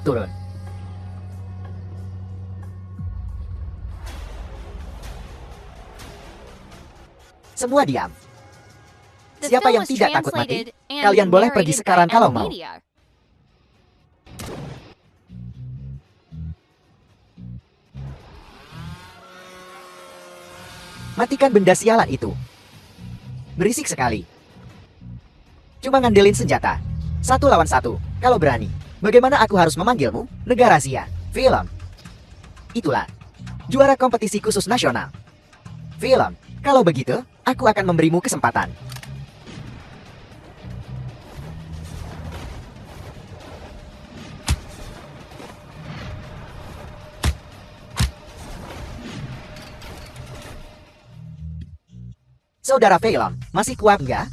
turun. Semua diam. Siapa yang tidak takut mati? Kalian boleh pergi sekarang kalau mau. Matikan benda sialan itu. Berisik sekali. Cuma ngandelin senjata. 1 lawan 1. Kalau berani. Bagaimana aku harus memanggilmu? Negara Sia. Film. Itulah. Juara kompetisi khusus nasional. Film. Kalau begitu, aku akan memberimu kesempatan. Saudara Film, masih kuat nggak?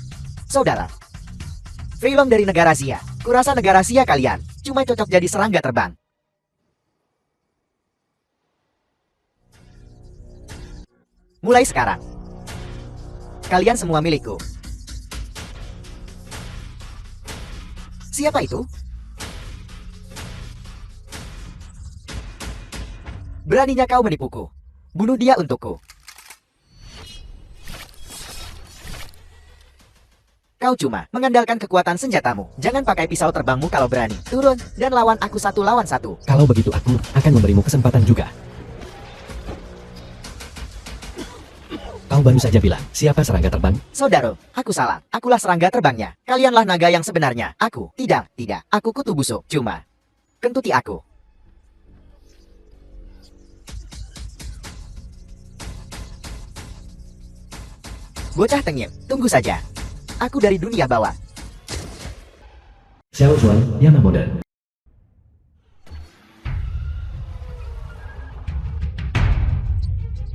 Saudara. Film dari negara Sia. Kurasa negara Sia kalian cuma cocok jadi serangga terbang. Mulai sekarang, kalian semua milikku. Siapa itu? Beraninya kau menipuku. Bunuh dia untukku. Kau cuma mengandalkan kekuatan senjatamu. Jangan pakai pisau terbangmu kalau berani. Turun dan lawan aku 1 lawan 1. Kalau begitu aku akan memberimu kesempatan juga. Kau baru saja bilang, siapa serangga terbang? Saudara, aku salah. Akulah serangga terbangnya. Kalianlah naga yang sebenarnya. Aku. Tidak. Aku kutu busuk. Cuma kentuti aku. Bocah tengil, tunggu saja. Aku dari dunia bawah. Xiao Zuan, Yamamoto.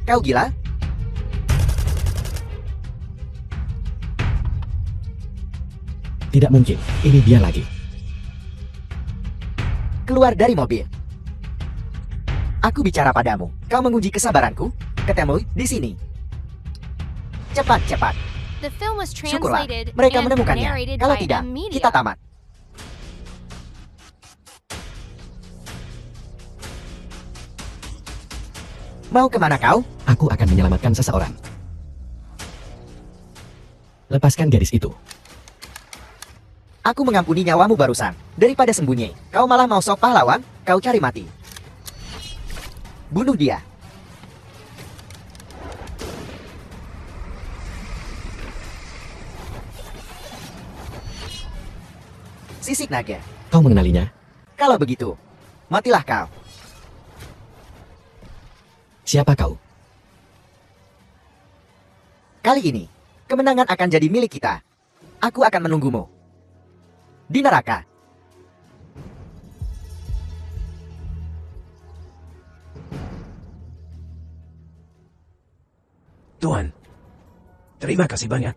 Kau gila? Tidak mungkin, ini dia lagi. Keluar dari mobil. Aku bicara padamu. Kau menguji kesabaranku? Ketemu di sini. Cepat. Syukurlah, mereka menemukannya. Kalau tidak, kita tamat. Mau kemana kau? Aku akan menyelamatkan seseorang. Lepaskan gadis itu. Aku mengampuni nyawamu barusan. Daripada sembunyi, kau malah mau sok pahlawan, kau cari mati. Bunuh dia. Sisik naga. Kau mengenalinya? Kalau begitu, matilah kau. Siapa kau? Kali ini, kemenangan akan jadi milik kita. Aku akan menunggumu di neraka. Tuan, terima kasih banyak.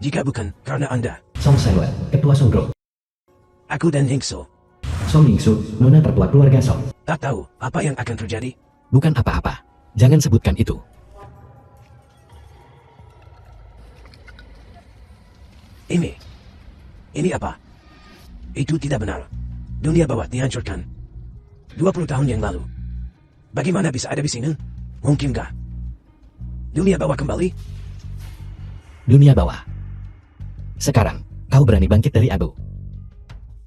Jika bukan karena Anda, Song Saiwan, Ketua Songro. aku dan Hingso Song Yingsu, nona tertua keluarga Song. tak tahu apa yang akan terjadi. Bukan apa-apa. Jangan sebutkan itu. Ini apa? Itu tidak benar. Dunia bawah dihancurkan 20 tahun yang lalu. Bagaimana bisa ada di sini? Mungkinkah dunia bawah kembali? Dunia bawah. Sekarang, kau berani bangkit dari abu.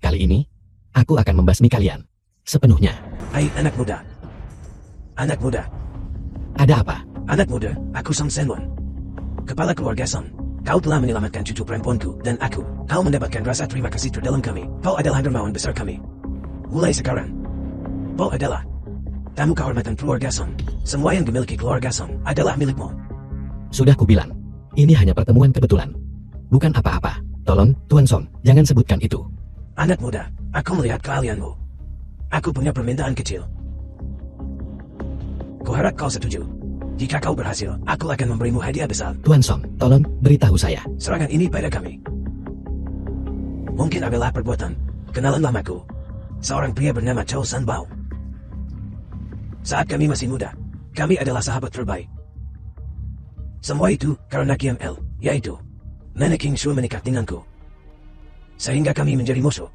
Kali ini, aku akan membasmi kalian sepenuhnya. Hai anak muda. Anak muda. Ada apa? Anak muda, aku Song Senwan. Kepala keluarga Song. Kau telah menyelamatkan cucu perempuanku dan aku. Kau mendapatkan rasa terima kasih terdalam kami. Kau adalah dermawan besar kami. Mulai sekarang, kau adalah tamu kehormatan keluarga Song. Semua yang dimiliki keluarga Song adalah milikmu. Sudah kubilang, ini hanya pertemuan kebetulan. Bukan apa-apa. Tolong, Tuan Song, jangan sebutkan itu. Anak muda, aku melihat keahlianmu. Aku punya permintaan kecil. Kuharap kau setuju. Jika kau berhasil, aku akan memberimu hadiah besar. Tuan Song, tolong beritahu saya. Serangan ini pada kami mungkin adalah perbuatan kenalan lamaku, seorang pria bernama Chow San Bao. Saat kami masih muda, kami adalah sahabat terbaik. Semua itu karena Kiam El, yaitu Nenek King Shu menikah denganku, sehingga kami menjadi musuh.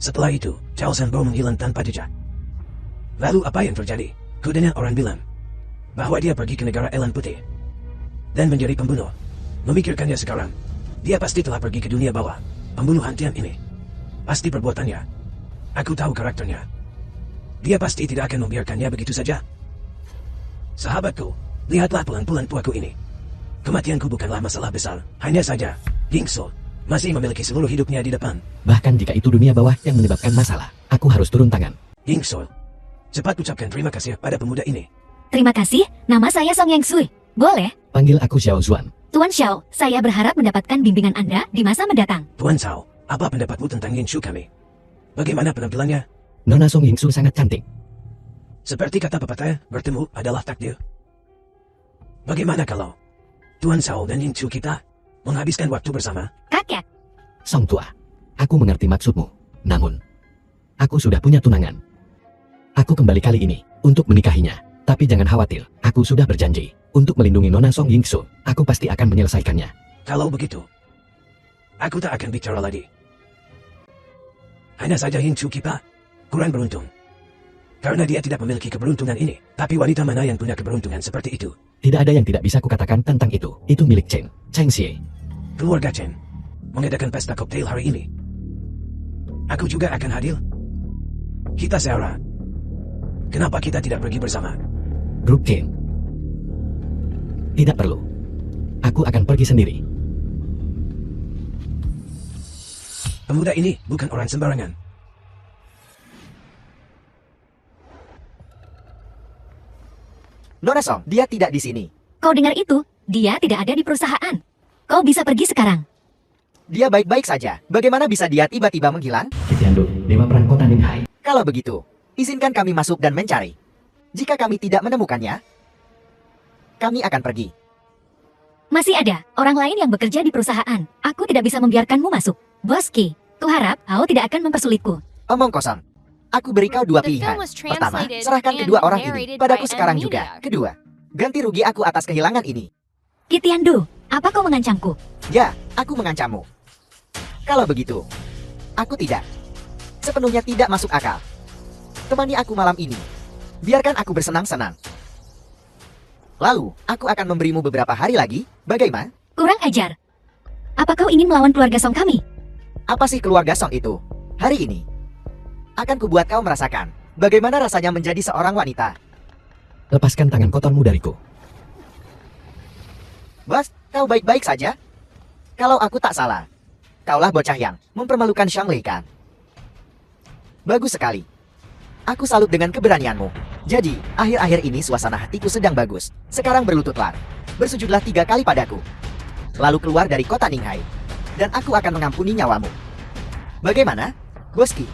Setelah itu, Chao Sanbo menghilang tanpa jejak. Lalu apa yang terjadi? Kudanya orang bilang bahwa dia pergi ke negara Elan Putih dan menjadi pembunuh. Memikirkannya sekarang, dia pasti telah pergi ke dunia bawah. Pembunuh hentian ini pasti perbuatannya. Aku tahu karakternya. Dia pasti tidak akan membiarkannya begitu saja. Sahabatku, lihatlah pelan-pelan puaku ini. Kematianku bukanlah masalah besar. Hanya saja, Yingsu masih memiliki seluruh hidupnya di depan. Bahkan jika itu dunia bawah yang menyebabkan masalah, aku harus turun tangan. Yingsu, cepat ucapkan terima kasih pada pemuda ini. Terima kasih, nama saya Song Yang Sui. Boleh? Panggil aku Xiao Zuan. Tuan Xiao, saya berharap mendapatkan bimbingan Anda di masa mendatang. Tuan Cao, apa pendapatmu tentang Yingsu kami? Bagaimana penampilannya? Nona Song Yingsu sangat cantik. Seperti kata pepatah, bertemu adalah takdir. Bagaimana kalau Tuan Cao dan Yingsu kita menghabiskan waktu bersama? Kakek, Song tua, aku mengerti maksudmu. Namun, aku sudah punya tunangan. Aku kembali kali ini untuk menikahinya. Tapi jangan khawatir, aku sudah berjanji untuk melindungi Nona Song Yingsu. Aku pasti akan menyelesaikannya. Kalau begitu, aku tak akan bicara lagi. Hanya saja Yingsu kita kurang beruntung. Karena dia tidak memiliki keberuntungan ini. Tapi wanita mana yang punya keberuntungan seperti itu? Tidak ada yang tidak bisa kukatakan tentang itu. Itu milik Chen Xie. Keluarga Chen mengadakan pesta koktail hari ini. Aku juga akan hadir. Kita searah. Kenapa kita tidak pergi bersama? Grup Chen. Tidak perlu. Aku akan pergi sendiri. Pemuda ini bukan orang sembarangan. Nona Song, dia tidak di sini. kau dengar itu? Dia tidak ada di perusahaan. Kau bisa pergi sekarang. Dia baik-baik saja. Bagaimana bisa dia tiba-tiba menghilang? Kitiando, Dewa Perang Kota Ninghai. Kalau begitu, izinkan kami masuk dan mencari. Jika kami tidak menemukannya, kami akan pergi. Masih ada orang lain yang bekerja di perusahaan. Aku tidak bisa membiarkanmu masuk. Boski, kuharap kau tidak akan mempersulitku. Omong kosong. Aku beri kau dua The pilihan. film was Pertama, translated serahkan and kedua orang ini narrated padaku by sekarang Anne juga. Medak. Kedua, ganti rugi aku atas kehilangan ini. Kitiando, apa kau mengancamku? Ya, aku mengancammu. Kalau begitu, aku tidak. Sepenuhnya tidak masuk akal. Temani aku malam ini. Biarkan aku bersenang-senang. Lalu, aku akan memberimu beberapa hari lagi. Bagaimana? Kurang ajar. Apa kau ingin melawan keluarga Song kami? Apa sih keluarga Song itu? Hari ini, akan kubuat kau merasakan bagaimana rasanya menjadi seorang wanita. Lepaskan tangan kotormu dariku. Bos, kau baik-baik saja? Kalau aku tak salah, kaulah bocah yang mempermalukan Shang Lei kan? Bagus sekali. Aku salut dengan keberanianmu. Jadi, akhir-akhir ini suasana hatiku sedang bagus. Sekarang berlututlah. Bersujudlah 3 kali padaku. Lalu keluar dari kota Ninghai. Dan aku akan mengampuni nyawamu. Bagaimana, Boski?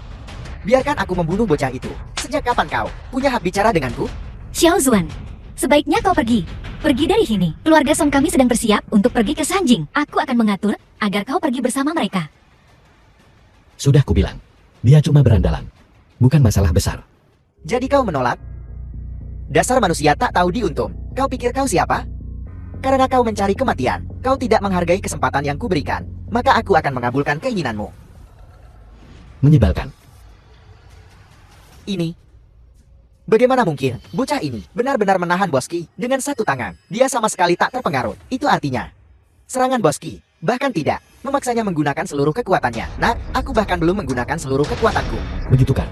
Biarkan aku membunuh bocah itu. Sejak kapan kau punya hak bicara denganku? Xiao Zuan, sebaiknya kau pergi. Pergi dari sini. Keluarga Song kami sedang bersiap untuk pergi ke Sanjing. Aku akan mengatur agar kau pergi bersama mereka. Sudah kubilang, dia cuma berandalan. Bukan masalah besar. Jadi kau menolak? Dasar manusia tak tahu diuntung. Kau pikir kau siapa? Karena kau mencari kematian, kau tidak menghargai kesempatan yang kuberikan. Maka aku akan mengabulkan keinginanmu. Menyebalkan. Ini. Bagaimana mungkin bocah ini benar-benar menahan Boski dengan satu tangan? Dia sama sekali tak terpengaruh. Itu artinya serangan Boski bahkan tidak memaksanya menggunakan seluruh kekuatannya. Nah, aku bahkan belum menggunakan seluruh kekuatanku. Begitu kan?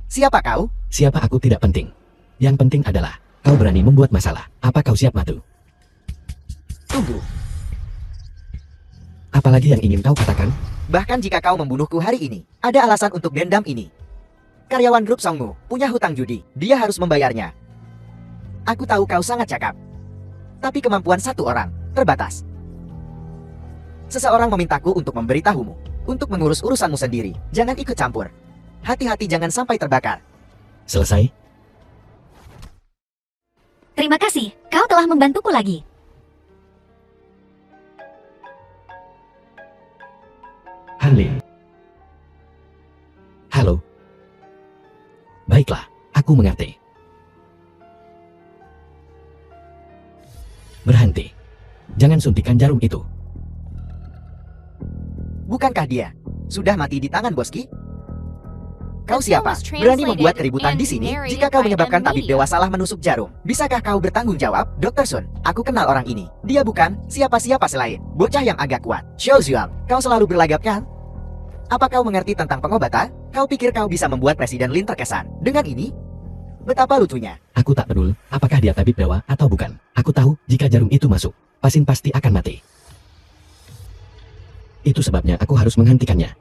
Siapa kau? Siapa aku tidak penting. Yang penting adalah kau berani membuat masalah. Apa kau siap matu? Tunggu. Apalagi yang ingin kau katakan? Bahkan jika kau membunuhku hari ini, ada alasan untuk dendam ini. Karyawan grup Songmu punya hutang judi. Dia harus membayarnya. Aku tahu kau sangat cakap. Tapi kemampuan satu orang terbatas. Seseorang memintaku untuk memberitahumu. Untuk mengurus urusanmu sendiri. Jangan ikut campur. Hati-hati jangan sampai terbakar. Selesai? Terima kasih, kau telah membantuku lagi. Hanlin. Halo. Baiklah, aku Aku mengerti. Berhenti. Jangan suntikan jarum itu. Bukankah dia sudah mati di tangan Boski? Kau siapa? Berani membuat keributan di sini jika kau menyebabkan tabib dewa salah menusuk jarum. Bisakah kau bertanggung jawab? Dr. Sun, aku kenal orang ini. Dia bukan siapa-siapa selain bocah yang agak kuat. Xiao Zhuang, kau selalu berlagak kan? Apa kau mengerti tentang pengobatan? Kau pikir kau bisa membuat Presiden Lin terkesan dengan ini? Betapa lucunya. Aku tak peduli apakah dia tabib dewa atau bukan. Aku tahu jika jarum itu masuk, pasien pasti akan mati. Itu sebabnya aku harus menghentikannya.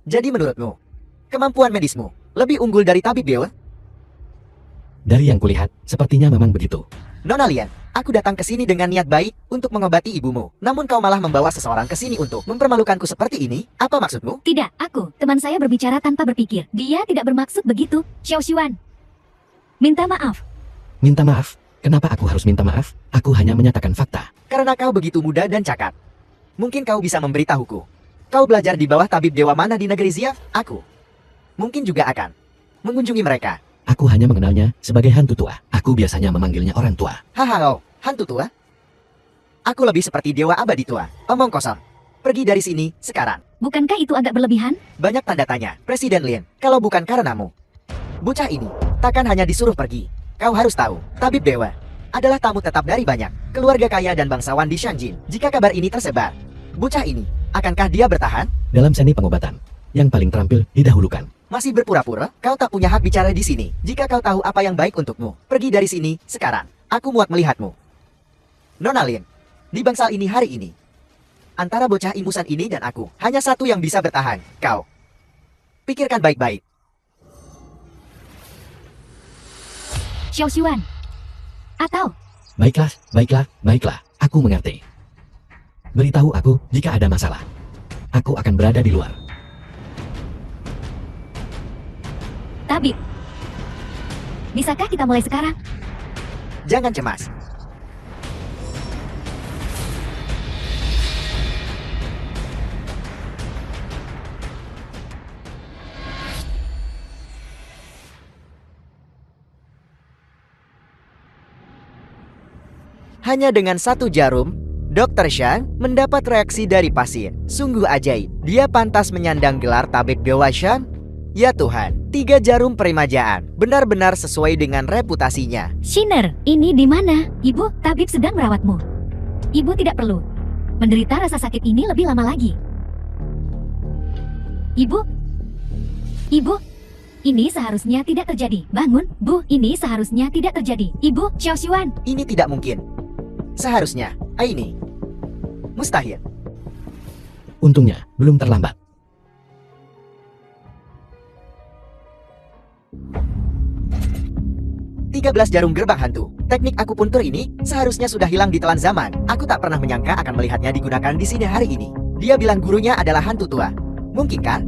Jadi menurutmu, kemampuan medismu lebih unggul dari tabib dewa? Dari yang kulihat, sepertinya memang begitu. Nona Lian, aku datang ke sini dengan niat baik untuk mengobati ibumu. Namun kau malah membawa seseorang ke sini untuk mempermalukanku seperti ini? Apa maksudmu? Tidak, teman saya berbicara tanpa berpikir. Dia tidak bermaksud begitu, Xiao Xuan. Minta maaf. Minta maaf? Kenapa aku harus minta maaf? Aku hanya menyatakan fakta. Karena kau begitu muda dan cakap. Mungkin kau bisa memberitahuku. Kau belajar di bawah tabib dewa mana di negeri Ziaf? Aku mungkin juga akan mengunjungi mereka. Aku hanya mengenalnya sebagai hantu tua. Aku biasanya memanggilnya orang tua. Haha, hantu tua? Aku lebih seperti dewa abadi tua. Omong kosong. Pergi dari sini, sekarang. Bukankah itu agak berlebihan? Banyak tanda tanya, Presiden Lin. Kalau bukan karenamu, bocah ini takkan hanya disuruh pergi. Kau harus tahu, tabib dewa adalah tamu tetap dari banyak keluarga kaya dan bangsawan di Shanjin. Jika kabar ini tersebar, bocah ini, akankah dia bertahan? Dalam seni pengobatan, yang paling terampil didahulukan. Masih berpura-pura? Kau tak punya hak bicara di sini. Jika kau tahu apa yang baik untukmu, pergi dari sini, sekarang. Aku muak melihatmu. Nona Lin, di bangsal ini hari ini, antara bocah imusan ini dan aku, hanya satu yang bisa bertahan, kau. Pikirkan baik-baik. Xiao Xuan. Atau, Baiklah, baiklah, baiklah. Aku mengerti. Beritahu aku jika ada masalah. Aku akan berada di luar. tabib. Bisakah kita mulai sekarang? Jangan cemas. Hanya dengan satu jarum, Dr. Shang mendapat reaksi dari pasien. Sungguh ajaib. Dia pantas menyandang gelar tabib Dewa Shang. Ya Tuhan, 3 jarum peremajaan. Benar-benar sesuai dengan reputasinya. Shiner, ini di mana? Ibu, tabib sedang merawatmu. Ibu tidak perlu menderita rasa sakit ini lebih lama lagi. Ibu, ini seharusnya tidak terjadi. Bangun, Bu, ini seharusnya tidak terjadi. Ibu, Xiao Xuan. Ini tidak mungkin. Seharusnya, ini mustahil. Untungnya, belum terlambat. "13 jarum gerbang hantu. Teknik akupuntur ini seharusnya sudah hilang di telan zaman. Aku tak pernah menyangka akan melihatnya digunakan di sini hari ini. Dia bilang gurunya adalah hantu tua. Mungkinkah?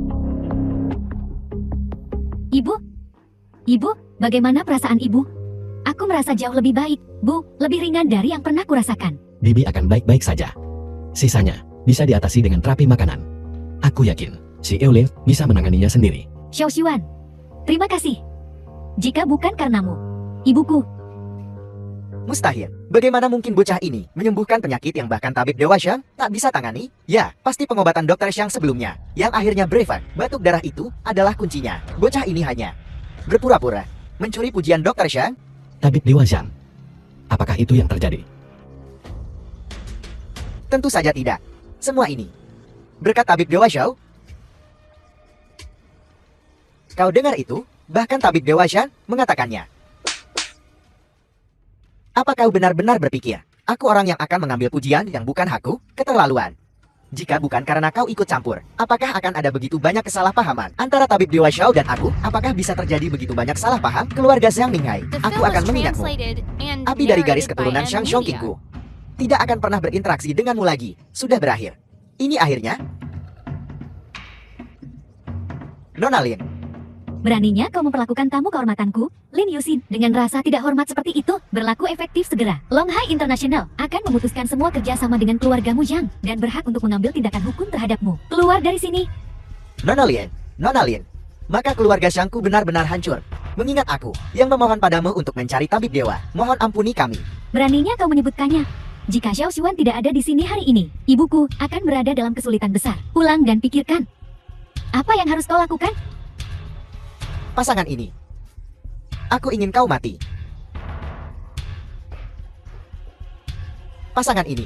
Ibu, bagaimana perasaan ibu? Aku merasa jauh lebih baik, Bu, lebih ringan dari yang pernah kurasakan. Bibi akan baik-baik saja. Sisanya bisa diatasi dengan terapi makanan. Aku yakin si Eolin bisa menanganinya sendiri. Xiao Xuan, terima kasih. Jika bukan karenamu, ibuku. Mustahil. Bagaimana mungkin bocah ini menyembuhkan penyakit yang bahkan tabib Dewa Shang tak bisa tangani? Ya, pasti pengobatan Dr. Shang sebelumnya, yang akhirnya brevet. Batuk darah itu adalah kuncinya. Bocah ini hanya berpura-pura mencuri pujian Dr. Shang. Tabib Dewa Shang. Apakah itu yang terjadi? Tentu saja tidak. Semua ini berkat tabib Dewa Shao. Kau dengar itu? Bahkan tabib Dewa Shang mengatakannya. Apa kau benar-benar berpikir aku orang yang akan mengambil pujian yang bukan hakku? Keterlaluan. Jika bukan karena kau ikut campur, apakah akan ada begitu banyak kesalahpahaman antara tabib Dewa Shao dan aku? Apakah bisa terjadi begitu banyak salah paham? Keluarga Zhang Minghai, aku akan mengingatmu. Api dari garis keturunan Shang Xiongqingku tidak akan pernah berinteraksi denganmu lagi. Sudah berakhir. Ini akhirnya. Nona Lin, Beraninya kau memperlakukan tamu kehormatanku, Lin Yuxin, dengan rasa tidak hormat seperti itu, berlaku efektif segera. Longhai International akan memutuskan semua kerjasama dengan keluargamu Zhang, dan berhak untuk mengambil tindakan hukum terhadapmu. Keluar dari sini. Nona Lin, maka keluarga Shangku benar-benar hancur. Mengingat aku yang memohon padamu untuk mencari tabib dewa, mohon ampuni kami. Beraninya kau menyebutkannya. Jika Xiao Xuan tidak ada di sini hari ini, ibuku akan berada dalam kesulitan besar. Pulang dan pikirkan. Apa yang harus kau lakukan? Pasangan ini, aku ingin kau mati. Pasangan ini,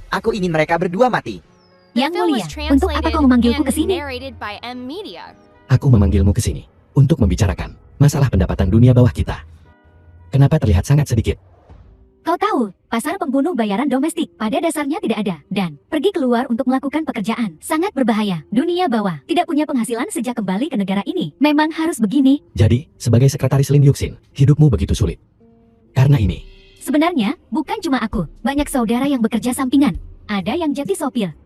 aku ingin mereka berdua mati. Yang mulia, untuk apa kau memanggilku ke sini? Aku memanggilmu ke sini untuk membicarakan masalah pendapatan dunia bawah kita. Kenapa terlihat sangat sedikit? Kau tahu, pasar pembunuh bayaran domestik pada dasarnya tidak ada, dan pergi keluar untuk melakukan pekerjaan sangat berbahaya. Dunia bawah tidak punya penghasilan sejak kembali ke negara ini. Memang harus begini. Jadi, sebagai sekretaris Lin Yuxin, hidupmu begitu sulit. Karena ini, Sebenarnya, bukan cuma aku. Banyak saudara yang bekerja sampingan. Ada yang jadi sopir.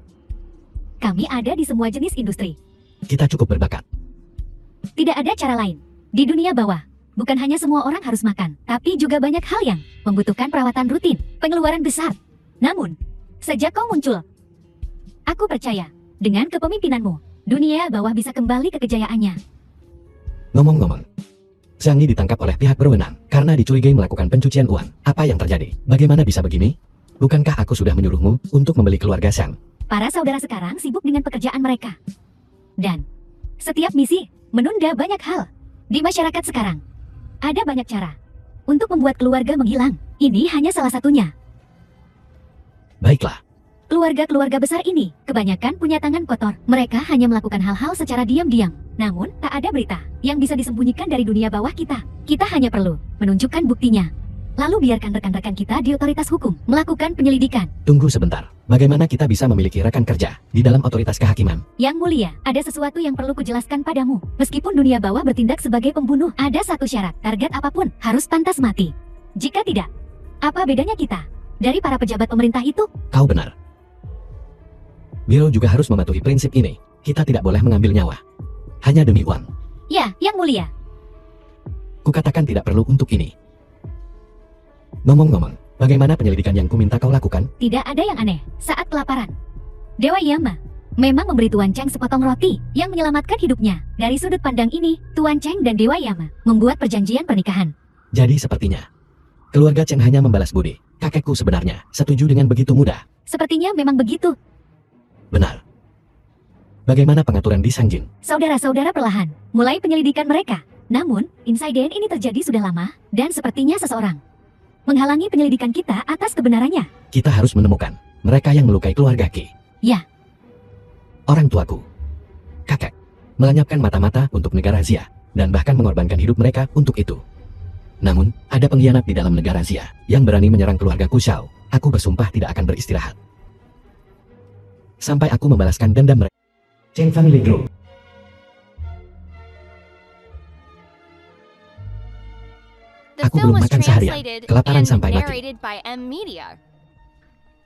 Kami ada di semua jenis industri. kita cukup berbakat. Tidak ada cara lain. Di dunia bawah, bukan hanya semua orang harus makan, tapi juga banyak hal yang membutuhkan perawatan rutin, pengeluaran besar. Namun, sejak kau muncul, aku percaya, dengan kepemimpinanmu, dunia bawah bisa kembali ke kejayaannya. Ngomong-ngomong, Zhang Yi ditangkap oleh pihak berwenang karena dicurigai melakukan pencucian uang. Apa yang terjadi? Bagaimana bisa begini? Bukankah aku sudah menyuruhmu untuk membeli keluarga Zhang? Para saudara sekarang sibuk dengan pekerjaan mereka. Dan setiap misi menunda banyak hal. Di masyarakat sekarang, ada banyak cara untuk membuat keluarga menghilang. Ini hanya salah satunya. Baiklah, Keluarga-keluarga besar ini kebanyakan punya tangan kotor. Mereka hanya melakukan hal-hal secara diam-diam. Namun, tak ada berita yang bisa disembunyikan dari dunia bawah kita. Kita hanya perlu menunjukkan buktinya. Lalu biarkan rekan-rekan kita di otoritas hukum melakukan penyelidikan. tunggu sebentar. Bagaimana kita bisa memiliki rekan kerja di dalam otoritas kehakiman? Yang mulia, ada sesuatu yang perlu kujelaskan padamu. Meskipun dunia bawah bertindak sebagai pembunuh, ada satu syarat. Target apapun harus pantas mati. Jika tidak, apa bedanya kita dari para pejabat pemerintah itu? Kau benar. Biro juga harus mematuhi prinsip ini. Kita tidak boleh mengambil nyawa hanya demi uang. Ya, yang mulia. Kukatakan tidak perlu untuk ini. Ngomong-ngomong, bagaimana penyelidikan yang kuminta kau lakukan? Tidak ada yang aneh saat kelaparan. Dewa Yama memang memberi Tuan Cheng sepotong roti yang menyelamatkan hidupnya. Dari sudut pandang ini, Tuan Cheng dan Dewa Yama membuat perjanjian pernikahan. Jadi sepertinya keluarga Cheng hanya membalas budi. Kakekku sebenarnya setuju dengan begitu mudah. Sepertinya memang begitu. Benar. Bagaimana pengaturan di Sangjin? Saudara-saudara perlahan mulai penyelidikan mereka. Namun, insiden ini terjadi sudah lama dan sepertinya seseorang menghalangi penyelidikan kita atas kebenarannya. Kita harus menemukan mereka yang melukai keluarga Ki. Ya. Orang tuaku, kakek, melenyapkan mata-mata untuk negara Xia dan bahkan mengorbankan hidup mereka untuk itu. Namun, ada pengkhianat di dalam negara Xia yang berani menyerang keluargaku Xiao. Aku bersumpah tidak akan beristirahat sampai aku membalaskan dendam mereka. Cheng Family Group. Aku belum makan seharian, kelaparan sampai mati.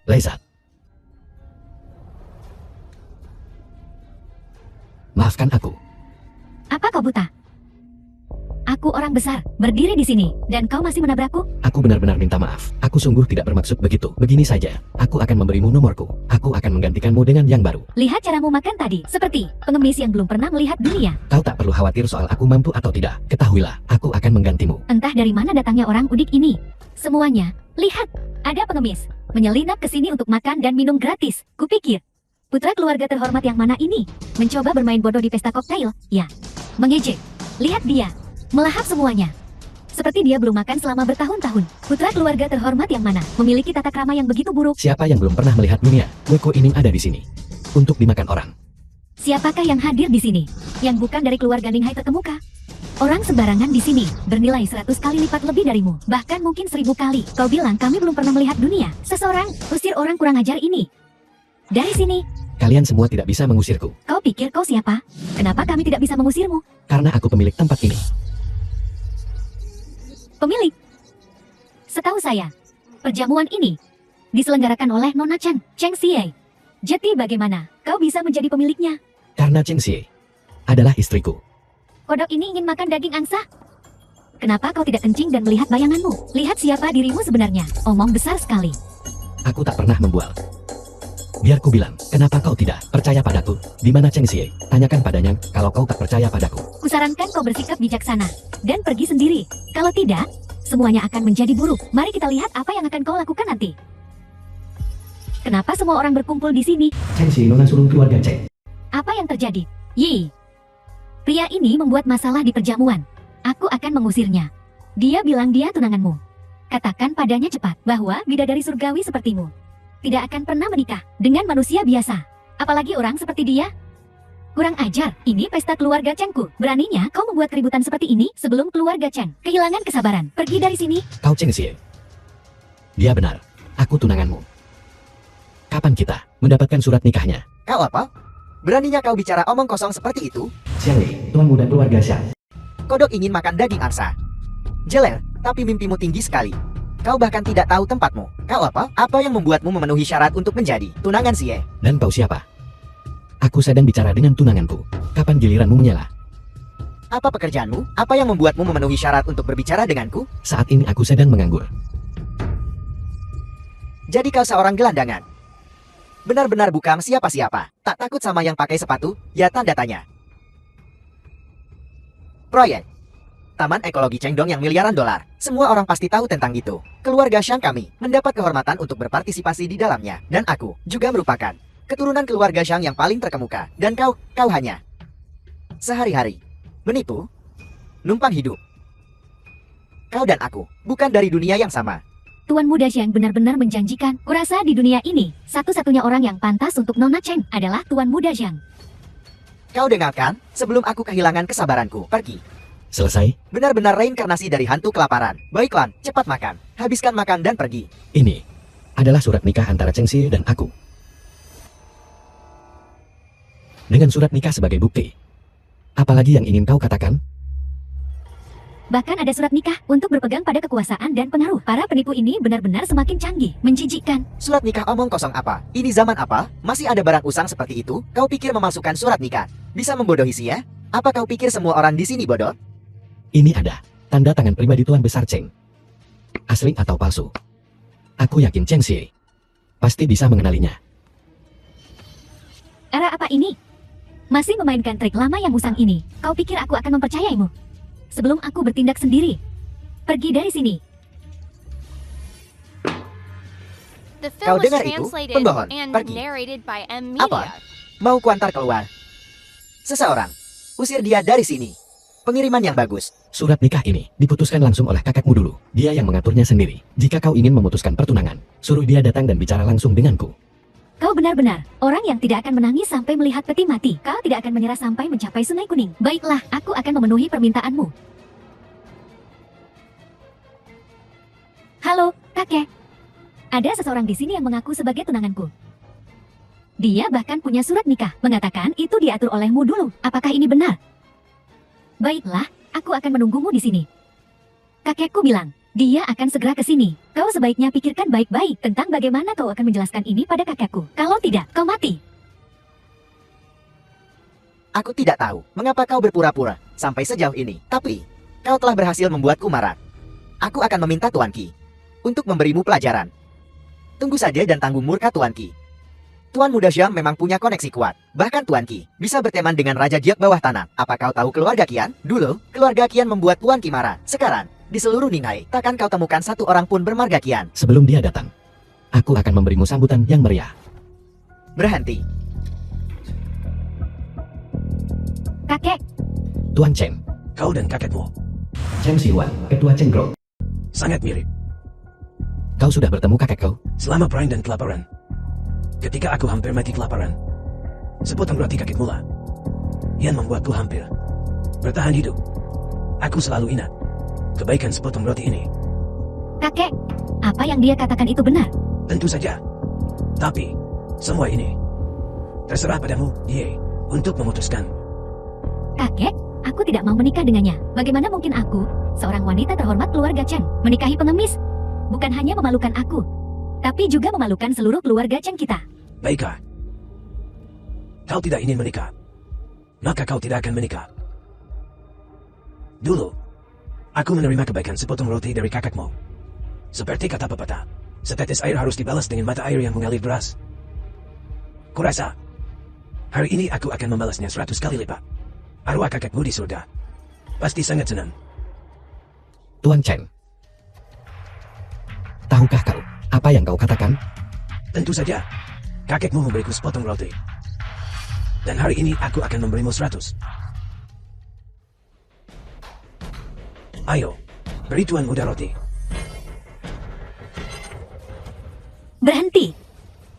Lezat. Maafkan aku. Apa kau buta? Aku orang besar, berdiri di sini, dan kau masih menabrakku? Aku benar-benar minta maaf. Aku sungguh tidak bermaksud begitu. Begini saja, aku akan memberimu nomorku. Aku akan menggantikanmu dengan yang baru. Lihat caramu makan tadi, seperti pengemis yang belum pernah melihat dunia. Kau tak perlu khawatir soal aku mampu atau tidak. Ketahuilah, aku akan menggantimu. Entah dari mana datangnya orang udik ini. Semuanya, lihat, ada pengemis menyelinap ke sini untuk makan dan minum gratis. Kupikir, putra keluarga terhormat yang mana ini? Mencoba bermain bodoh di pesta koktail? Ya, mengejek. Lihat dia, melahap semuanya. Seperti dia belum makan selama bertahun-tahun. Putra keluarga terhormat yang mana memiliki tata krama yang begitu buruk? Siapa yang belum pernah melihat dunia? Weko Ining ada di sini untuk dimakan orang. Siapakah yang hadir di sini yang bukan dari keluarga Ninghai terkemuka? Orang sembarangan di sini bernilai 100 kali lipat lebih darimu, bahkan mungkin 1000 kali. Kau bilang kami belum pernah melihat dunia. Seseorang usir orang kurang ajar ini dari sini. Kalian semua tidak bisa mengusirku Kau pikir kau siapa? Kenapa kami tidak bisa mengusirmu? karena aku pemilik tempat ini. Pemilik. Setahu saya, perjamuan ini diselenggarakan oleh Nona Cheng Xie. Jadi bagaimana kau bisa menjadi pemiliknya? Karena Cheng Xie adalah istriku. Kodok ini ingin makan daging angsa? Kenapa kau tidak kencing dan melihat bayanganmu? Lihat siapa dirimu sebenarnya. Omong besar sekali. Aku tak pernah membual. Biar ku bilang, kenapa kau tidak percaya padaku? Di mana Cheng Xie? Tanyakan padanya kalau kau tak percaya padaku. Kusarankan kau bersikap bijaksana dan pergi sendiri. Kalau tidak, semuanya akan menjadi buruk. Mari kita lihat apa yang akan kau lakukan nanti. Kenapa semua orang berkumpul di sini? Cheng Xie nona sulung keluarga Cheng. Apa yang terjadi? Yi. Pria ini membuat masalah di perjamuan. Aku akan mengusirnya. Dia bilang dia tunanganmu. Katakan padanya cepat bahwa bidadari surgawi sepertimu tidak akan pernah menikah dengan manusia biasa. Apalagi orang seperti dia. Kurang ajar, ini pesta keluarga Chengku. Beraninya kau membuat keributan seperti ini sebelum keluarga Cheng kehilangan kesabaran. Pergi dari sini. Kau Cheng Xie. Dia benar. Aku tunanganmu. Kapan kita mendapatkan surat nikahnya? Kau apa? Beraninya kau bicara omong kosong seperti itu? Xiang Li, tuan muda keluarga Xiang. Kodok ingin makan daging angsa. Jeler, tapi mimpimu tinggi sekali. Kau bahkan tidak tahu tempatmu. Kau apa? Apa yang membuatmu memenuhi syarat untuk menjadi tunangan Xie? Dan kau siapa? Aku sedang bicara dengan tunanganku. Kapan giliranmu menyela? Apa pekerjaanmu? Apa yang membuatmu memenuhi syarat untuk berbicara denganku? Saat ini aku sedang menganggur. Jadi kau seorang gelandangan. Benar-benar bukan siapa-siapa. Tak takut sama yang pakai sepatu? Ya tanda tanya. Proyek Taman Ekologi Chengdong yang miliaran dolar. Semua orang pasti tahu tentang itu. Keluarga Xiang kami mendapat kehormatan untuk berpartisipasi di dalamnya. Dan aku juga merupakan keturunan keluarga Xiang yang paling terkemuka. Dan kau hanya sehari-hari menipu, numpang hidup. Kau dan aku bukan dari dunia yang sama. Tuan muda Xiang benar-benar menjanjikan. Kurasa di dunia ini, satu-satunya orang yang pantas untuk Nona Cheng adalah Tuan muda Xiang. Kau dengarkan? Sebelum aku kehilangan kesabaranku, pergi. Selesai? Benar-benar reinkarnasi dari hantu kelaparan. Baiklah, cepat makan. Habiskan makan dan pergi. Ini adalah surat nikah antara Cheng Xie dan aku. Dengan surat nikah sebagai bukti. Apalagi yang ingin kau katakan? Bahkan ada surat nikah untuk berpegang pada kekuasaan dan pengaruh. Para penipu ini benar-benar semakin canggih, menjijikkan. Surat nikah omong kosong apa? Ini zaman apa? Masih ada barang usang seperti itu? Kau pikir memasukkan surat nikah bisa membodohi Xie? Apa kau pikir semua orang di sini bodoh? Ini ada tanda tangan pribadi Tuan Besar Cheng. Asli atau palsu? Aku yakin Cheng Xie pasti bisa mengenalinya. Era apa ini? Masih memainkan trik lama yang usang ini. Kau pikir aku akan mempercayaimu? Sebelum aku bertindak sendiri. Pergi dari sini. The Kau film was dengar itu? translated Pembohon, and pergi. narrated by M Apa? Media. Mau kuantar keluar? Seseorang. Usir dia dari sini. Pengiriman yang bagus. Surat nikah ini diputuskan langsung oleh kakakmu dulu. Dia yang mengaturnya sendiri. Jika kau ingin memutuskan pertunangan, suruh dia datang dan bicara langsung denganku. Kau benar-benar orang yang tidak akan menangis sampai melihat peti mati. Kau tidak akan menyerah sampai mencapai Sungai Kuning. Baiklah, aku akan memenuhi permintaanmu. Halo, kakek. Ada seseorang di sini yang mengaku sebagai tunanganku. Dia bahkan punya surat nikah, mengatakan itu diatur olehmu dulu. Apakah ini benar? Baiklah, aku akan menunggumu di sini. Kakekku bilang, dia akan segera ke sini. Kau sebaiknya pikirkan baik-baik tentang bagaimana kau akan menjelaskan ini pada kakekku. Kalau tidak, kau mati. Aku tidak tahu mengapa kau berpura-pura sampai sejauh ini. Tapi, kau telah berhasil membuatku marah. Aku akan meminta Tuan Qi untuk memberimu pelajaran. Tunggu saja dan tanggung murka Tuan Qi. Tuan muda Xiang memang punya koneksi kuat. Bahkan Tuan Qi bisa berteman dengan Raja Jiak bawah tanah. Apa kau tahu keluarga Qian? Dulu, keluarga Qian membuat Tuan Qi marah. Sekarang, di seluruh Ninghai, takkan kau temukan satu orang pun bermarga Qian. Sebelum dia datang, aku akan memberimu sambutan yang meriah. Berhenti. Kakek, Tuan Cheng, Kau dan kakekmu Cheng Siwan, Ketua Cheng Group. sangat mirip. Kau sudah bertemu kakek kau? Selama perang dan kelaparan. Ketika aku hampir mati kelaparan, sepotong roti kakek mula yang membuatku hampir bertahan hidup. Aku selalu ingat kebaikan sepotong roti ini. kakek, apa yang dia katakan itu benar? Tentu saja. Tapi, semua ini terserah padamu, Ye, untuk memutuskan. Kakek, aku tidak mau menikah dengannya. Bagaimana mungkin aku, seorang wanita terhormat keluarga Cheng, menikahi pengemis? Bukan hanya memalukan aku, tapi juga memalukan seluruh keluarga Cheng kita. Baiklah. Kau tidak ingin menikah, maka kau tidak akan menikah. Dulu, aku menerima kebaikan sepotong roti dari kakakmu. Seperti kata pepatah, setetes air harus dibalas dengan mata air yang mengalir deras. Kurasa hari ini aku akan membalasnya 100 kali lipat. Arwah kakekmu di surga pasti sangat senang. Tuan Chen. Tahukah kau apa yang kau katakan? Tentu saja. Kakekmu memberiku sepotong roti. Dan hari ini aku akan memberimu 100. Ayo, beri Tuan Muda roti. Berhenti.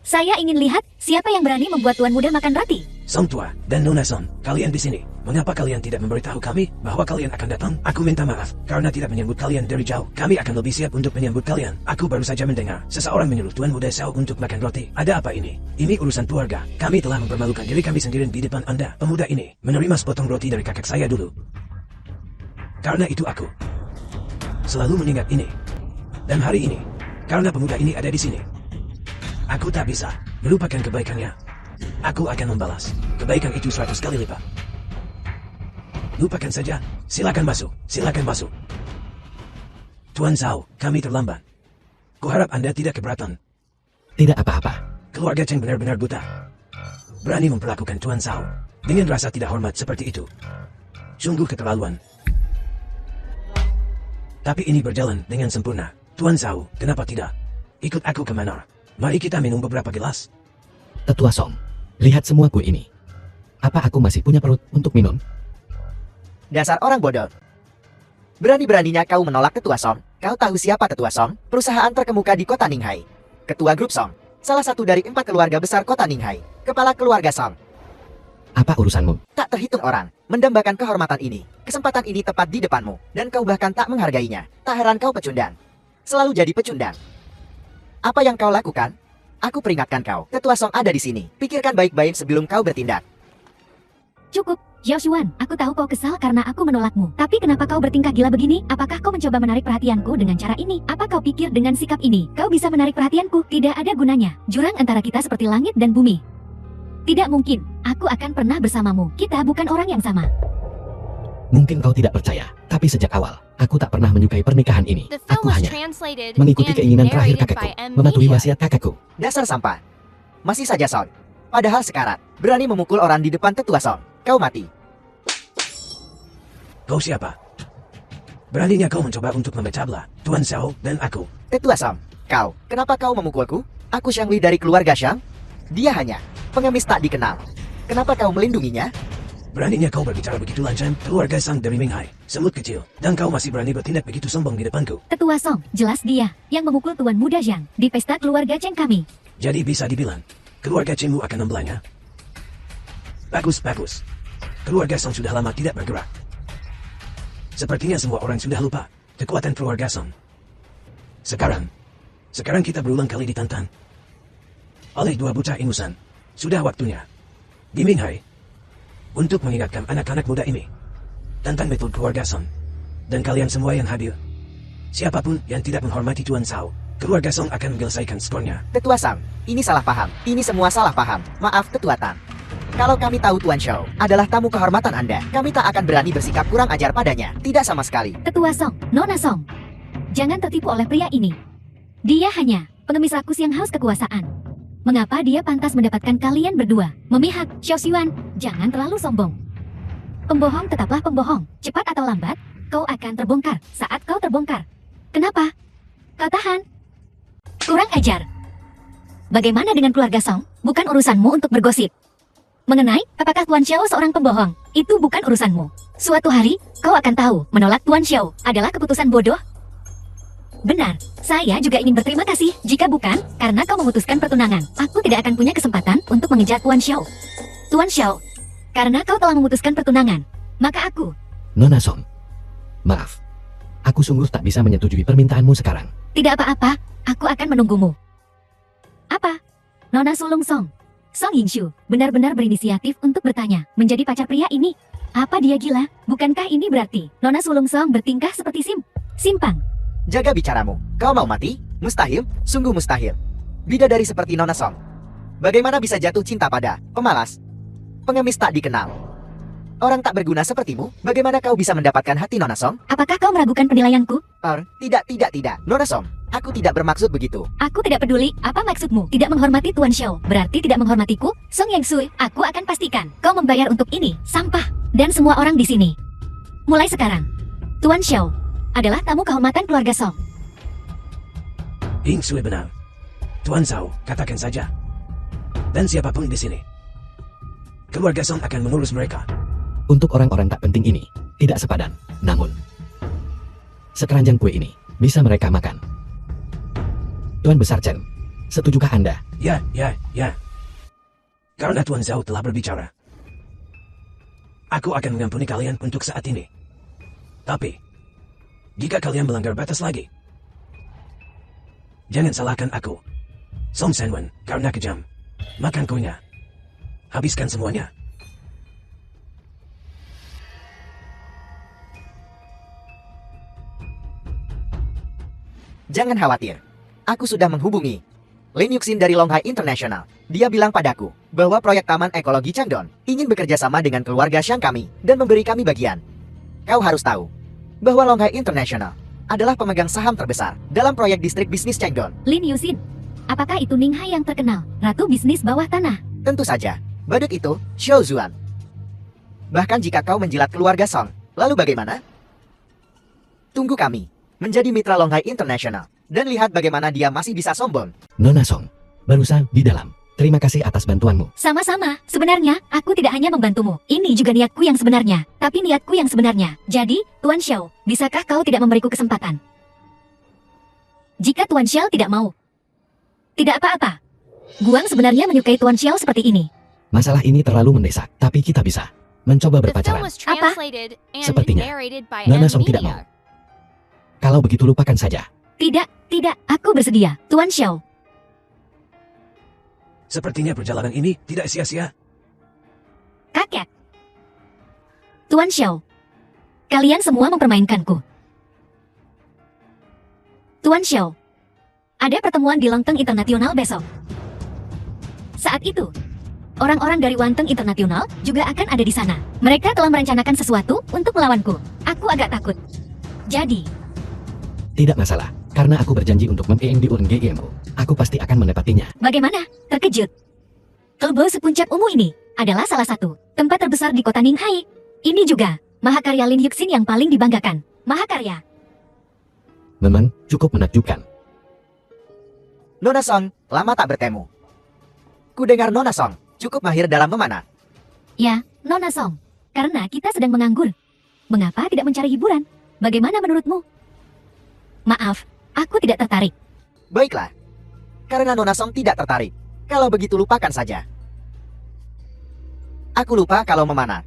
Saya ingin lihat siapa yang berani membuat Tuan Muda makan roti. Song Tua dan Nona Song, kalian di sini. Mengapa kalian tidak memberitahu kami bahwa kalian akan datang? Aku minta maaf karena tidak menyambut kalian dari jauh. Kami akan lebih siap untuk menyambut kalian. Aku baru saja mendengar seseorang menyuruh Tuan Muda Xiao untuk makan roti. Ada apa ini? Ini urusan keluarga. Kami telah mempermalukan diri kami sendiri di depan Anda. Pemuda ini menerima sepotong roti dari kakek saya dulu. Karena itu aku selalu mengingat ini. Dan hari ini, karena pemuda ini ada di sini, aku tak bisa melupakan kebaikannya. Aku akan membalas kebaikan itu 100 kali lipat. Lupakan saja. Silakan masuk. Silakan masuk. Tuan Zhao, kami terlambat. Kuharap Anda tidak keberatan. Tidak apa-apa. Keluarga Cheng benar-benar buta. Berani memperlakukan Tuan Zhao dengan rasa tidak hormat seperti itu. Sungguh keterlaluan. Tapi ini berjalan dengan sempurna. Tuan Zhao, kenapa tidak? Ikut aku ke manor. Mari kita minum beberapa gelas. Tetua Song, lihat semua kue ini. Apa aku masih punya perut untuk minum? Dasar orang bodoh. Berani-beraninya kau menolak Ketua Song. Kau tahu siapa Ketua Song? Perusahaan terkemuka di kota Ninghai. Ketua grup Song. Salah satu dari 4 keluarga besar kota Ninghai. Kepala keluarga Song. Apa urusanmu? Tak terhitung orang mendambakan kehormatan ini. Kesempatan ini tepat di depanmu. Dan kau bahkan tak menghargainya. Tak heran kau pecundang. Selalu jadi pecundang. Apa yang kau lakukan? Aku peringatkan kau. Ketua Song ada di sini. Pikirkan baik-baik sebelum kau bertindak. Cukup, Xiao Xuan. Aku tahu kau kesal karena aku menolakmu. Tapi kenapa kau bertingkah gila begini? Apakah kau mencoba menarik perhatianku dengan cara ini? Apa kau pikir dengan sikap ini kau bisa menarik perhatianku? Tidak ada gunanya. Jurang antara kita seperti langit dan bumi. Tidak mungkin. Aku akan pernah bersamamu. Kita bukan orang yang sama. Mungkin kau tidak percaya, tapi sejak awal, aku tak pernah menyukai pernikahan ini. The film Aku was hanya translated mengikuti and keinginan terakhir narrated kakekku, by M. mematuhi Misha. wasiat kakekku. Dasar sampah. Masih saja Song. Padahal sekarang, berani memukul orang di depan Ketua Song. Kau mati. Kau siapa? Beraninya kau mencoba untuk memecah belah Tuan Xiao dan aku. Ketua Song. Kau, kenapa kau memukulku? Aku Xiang Wei dari keluarga Xiang. Dia hanya pengemis tak dikenal. Kenapa kau melindunginya? Beraninya kau berbicara begitu lancang, keluarga Sang dari Minghai, semut kecil, dan kau masih berani bertindak begitu sombong di depanku. Ketua Song, jelas dia yang memukul Tuan Muda Zhang di pesta keluarga Cheng kami. Jadi bisa dibilang, keluarga Chengmu akan membelanya. Bagus, bagus. Keluarga Song sudah lama tidak bergerak. Sepertinya semua orang sudah lupa kekuatan keluarga Song. Sekarang kita berulang kali ditantang oleh 2 bocah ingusan. Sudah waktunya di Minghai untuk mengingatkan anak-anak muda ini tentang metode keluarga Song. Dan kalian semua yang hadir, siapapun yang tidak menghormati Tuan Xiao, keluarga Song akan menyelesaikan skornya. Ketua Song, ini salah paham. Ini semua salah paham. Maaf Ketua Tan. Kalau kami tahu Tuan Xiao adalah tamu kehormatan Anda, kami tak akan berani bersikap kurang ajar padanya. Tidak sama sekali. Ketua Song, Nona Song. Jangan tertipu oleh pria ini. Dia hanya pengemis rakus yang haus kekuasaan. Mengapa dia pantas mendapatkan kalian berdua memihak? Xiao Xuan, jangan terlalu sombong. Pembohong tetaplah pembohong. Cepat atau lambat, kau akan terbongkar saat kau terbongkar. Kenapa? Kau tahan. Kurang ajar. Bagaimana dengan keluarga Song? Bukan urusanmu untuk bergosip. Mengenai apakah Tuan Xiao seorang pembohong, itu bukan urusanmu. Suatu hari, kau akan tahu menolak Tuan Xiao adalah keputusan bodoh. Benar, saya juga ingin berterima kasih. Jika bukan, karena kau memutuskan pertunangan, aku tidak akan punya kesempatan untuk mengejar Tuan Xiao. Tuan Xiao, karena kau telah memutuskan pertunangan, maka aku... Nona Song, maaf. Aku sungguh tak bisa menyetujui permintaanmu sekarang. Tidak apa-apa, aku akan menunggumu. Apa? Nona Sulung Song. Song Yingshu benar-benar berinisiatif untuk bertanya, menjadi pacar pria ini. Apa dia gila? Bukankah ini berarti Nona Sulung Song bertingkah seperti simpang? Jaga bicaramu. Kau mau mati? Mustahil, sungguh mustahil. Bidadari seperti Nona Song. Bagaimana bisa jatuh cinta pada pemalas, pengemis tak dikenal? Orang tak berguna sepertimu, bagaimana kau bisa mendapatkan hati Nona Song? Apakah kau meragukan penilaianku? Tidak. Nona Song, aku tidak bermaksud begitu. Aku tidak peduli apa maksudmu. Tidak menghormati Tuan Xiao berarti tidak menghormatiku. Song Yang Sui, aku akan pastikan kau membayar untuk ini, sampah, dan semua orang di sini. Mulai sekarang, Tuan Xiao adalah tamu kehormatan keluarga Song. Ying Sui benar. Tuan Zhao, katakan saja. Dan siapapun di sini, keluarga Song akan mengurus mereka. Untuk orang-orang tak penting ini, tidak sepadan. Namun, sekeranjang kue ini bisa mereka makan. Tuan Besar Chen, setujukah Anda? Ya. Karena Tuan Zhao telah berbicara. Aku akan mengampuni kalian untuk saat ini. Tapi, jika kalian melanggar batas lagi, jangan salahkan aku, Song Senwen, karena kejam. Makan kuenya. Habiskan semuanya. Jangan khawatir. Aku sudah menghubungi Lin Yuxin dari Longhai International. Dia bilang padaku bahwa proyek Taman Ekologi Changdon ingin bekerja sama dengan keluarga Xiang kami dan memberi kami bagian. Kau harus tahu bahwa Longhai International adalah pemegang saham terbesar dalam proyek distrik bisnis Changdon. Lin Yuxin, apakah itu Ning Hai yang terkenal, ratu bisnis bawah tanah? Tentu saja, badut itu Xiao Zuan. Bahkan jika kau menjilat keluarga Song, lalu bagaimana? Tunggu kami menjadi mitra Longhai International dan lihat bagaimana dia masih bisa sombong. Nona Song, barusan di dalam. Terima kasih atas bantuanmu. Sama-sama, sebenarnya aku tidak hanya membantumu. Ini juga niatku yang sebenarnya, tapi niatku yang sebenarnya. Jadi, Tuan Xiao, bisakah kau tidak memberiku kesempatan? Jika Tuan Xiao tidak mau, tidak apa-apa. Guang sebenarnya menyukai Tuan Xiao seperti ini. Masalah ini terlalu mendesak, tapi kita bisa mencoba The film berpacaran. was translated and Sepertinya, narrated by Nona M Song tidak mau. Media. Kalau begitu lupakan saja. Tidak, aku bersedia, Tuan Xiao. Sepertinya perjalanan ini tidak sia-sia. Kakek. Tuan Xiao, kalian semua mempermainkanku. Tuan Xiao, ada pertemuan di Longteng Internasional besok. Saat itu, orang-orang dari Wanteng Internasional juga akan ada di sana. Mereka telah merencanakan sesuatu untuk melawanku. Aku agak takut. Jadi, Tidak masalah, karena aku berjanji untuk mem-EM di UNGEMU. Aku pasti akan menepatinya. bagaimana? Terkejut. Kelbo Sepuncak Ungu ini adalah salah satu tempat terbesar di kota Ninghai. Ini juga mahakarya Lin Yuxin yang paling dibanggakan. Mahakarya. Memang cukup menakjubkan. Nona Song, lama tak bertemu. Ku dengar Nona Song cukup mahir dalam memanah. Ya, Nona Song. Karena kita sedang menganggur. Mengapa tidak mencari hiburan? Bagaimana menurutmu? Maaf, aku tidak tertarik. Baiklah, karena Nona Song tidak tertarik. Kalau begitu lupakan saja. Aku lupa kalau memanah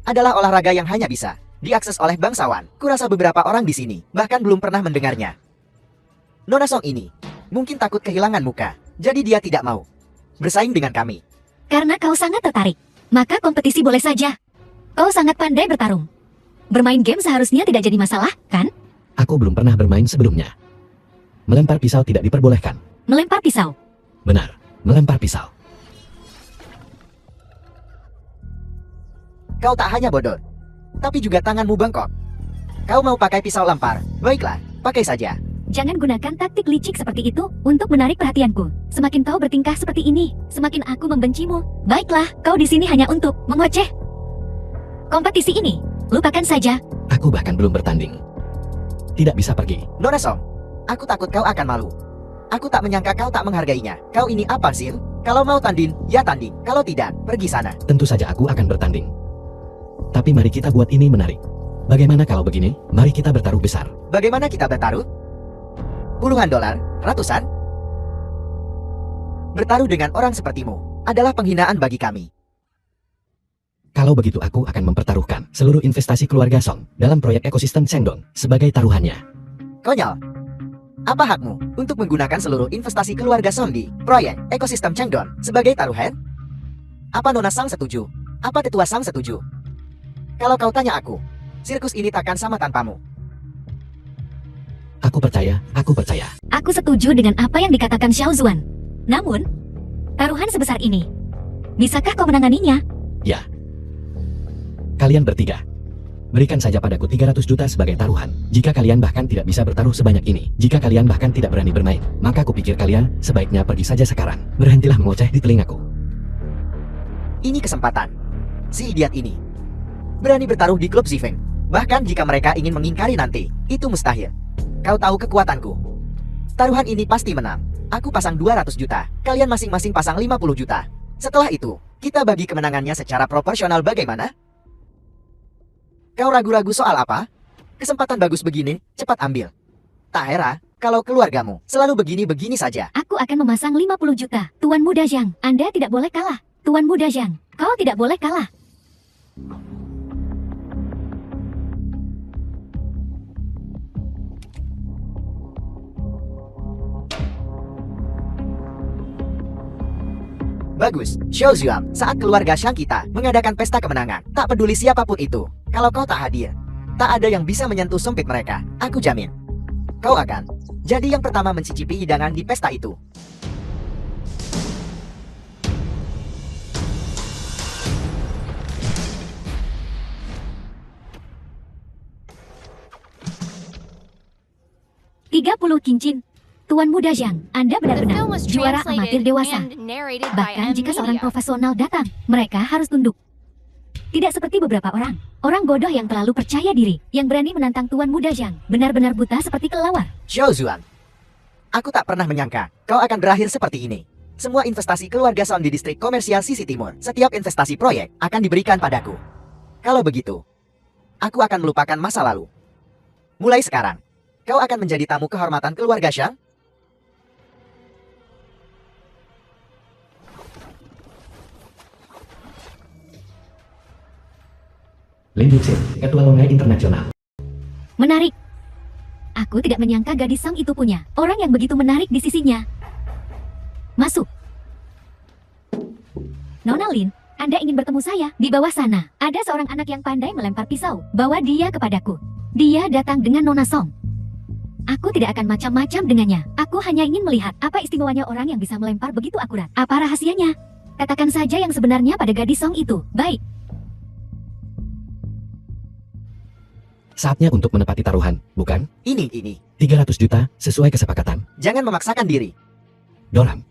adalah olahraga yang hanya bisa diakses oleh bangsawan. Kurasa beberapa orang di sini bahkan belum pernah mendengarnya. Nona Song ini mungkin takut kehilangan muka, jadi dia tidak mau bersaing dengan kami. Karena kau sangat tertarik, maka kompetisi boleh saja. Kau sangat pandai bertarung. Bermain game seharusnya tidak jadi masalah, kan? Aku belum pernah bermain sebelumnya. Melempar pisau tidak diperbolehkan. Melempar pisau. Benar, melempar pisau. Kau tak hanya bodoh, tapi juga tanganmu bengkok. Kau mau pakai pisau lempar? Baiklah, pakai saja. Jangan gunakan taktik licik seperti itu untuk menarik perhatianku. Semakin kau bertingkah seperti ini, semakin aku membencimu. Baiklah, kau di sini hanya untuk mengoceh. Kompetisi ini, lupakan saja. Aku bahkan belum bertanding. Tidak bisa pergi. Nona Song, aku takut kau akan malu. Aku tak menyangka kau tak menghargainya. Kau ini apa sih? Kalau mau tanding, ya tanding. Kalau tidak, pergi sana. Tentu saja aku akan bertanding. Tapi mari kita buat ini menarik. Bagaimana kalau begini? Mari kita bertaruh besar. Bagaimana kita bertaruh? Puluhan dolar? Ratusan? Bertaruh dengan orang sepertimu adalah penghinaan bagi kami. Kalau begitu aku akan mempertaruhkan seluruh investasi keluarga Song dalam proyek ekosistem Changdong sebagai taruhannya. Konyol. Apa hakmu untuk menggunakan seluruh investasi keluarga Song di proyek ekosistem Changdon sebagai taruhan? Apa Nona Sang setuju? Apa Tetua Sang setuju? Kalau kau tanya aku, sirkus ini takkan sama tanpamu. Aku percaya, aku percaya. Aku setuju dengan apa yang dikatakan Xiao Zuan. Namun, taruhan sebesar ini, bisakah kau menanganinya? Ya. Kalian bertiga. Berikan saja padaku 300 juta sebagai taruhan. Jika kalian bahkan tidak bisa bertaruh sebanyak ini, jika kalian bahkan tidak berani bermain, maka kupikir kalian sebaiknya pergi saja sekarang. Berhentilah mengoceh di telingaku. Ini kesempatan. Si idiot ini berani bertaruh di klub Zifeng. Bahkan jika mereka ingin mengingkari nanti, itu mustahil. Kau tahu kekuatanku. Taruhan ini pasti menang. Aku pasang 200 juta. Kalian masing-masing pasang 50 juta. Setelah itu, kita bagi kemenangannya secara proporsional bagaimana? Kau ragu-ragu soal apa? Kesempatan bagus begini, cepat ambil. Tak heran kalau keluargamu selalu begini-begini saja. Aku akan memasang 50 juta. Tuan Muda Zhang, Anda tidak boleh kalah. Tuan Muda Zhang, kau tidak boleh kalah. Bagus, Xiao Zhuang, saat keluarga Shang kita mengadakan pesta kemenangan, tak peduli siapapun itu. Kalau kau tak hadir, tak ada yang bisa menyentuh sumpit mereka. Aku jamin. Kau akan jadi yang pertama mencicipi hidangan di pesta itu. $30 kincin. Tuan Muda Zhang, Anda The benar-benar film was juara amatir translated dewasa. and narrated by Bahkan jika seorang M-Media. profesional datang, mereka harus tunduk. Tidak seperti beberapa orang. Orang bodoh yang terlalu percaya diri, yang berani menantang Tuan Muda Zhang, benar-benar buta seperti kelelawar. Xiao Zhuang, aku tak pernah menyangka kau akan berakhir seperti ini. Semua investasi keluarga Song di distrik komersial sisi timur, setiap investasi proyek akan diberikan padaku. Kalau begitu, aku akan melupakan masa lalu. Mulai sekarang, kau akan menjadi tamu kehormatan keluarga Shang. Lin Yuxin, Ketua Longhai Internasional. Menarik. Aku tidak menyangka gadis Song itu punya orang yang begitu menarik di sisinya. Masuk. Nona Lin, Anda ingin bertemu saya? Di bawah sana, ada seorang anak yang pandai melempar pisau. Bawa dia kepadaku. Dia datang dengan Nona Song. Aku tidak akan macam-macam dengannya. Aku hanya ingin melihat apa istimewanya orang yang bisa melempar begitu akurat. Apa rahasianya? Katakan saja yang sebenarnya pada gadis Song itu. Baik. Saatnya untuk menepati taruhan, bukan? Ini. 300 juta sesuai kesepakatan. Jangan memaksakan diri. Doram.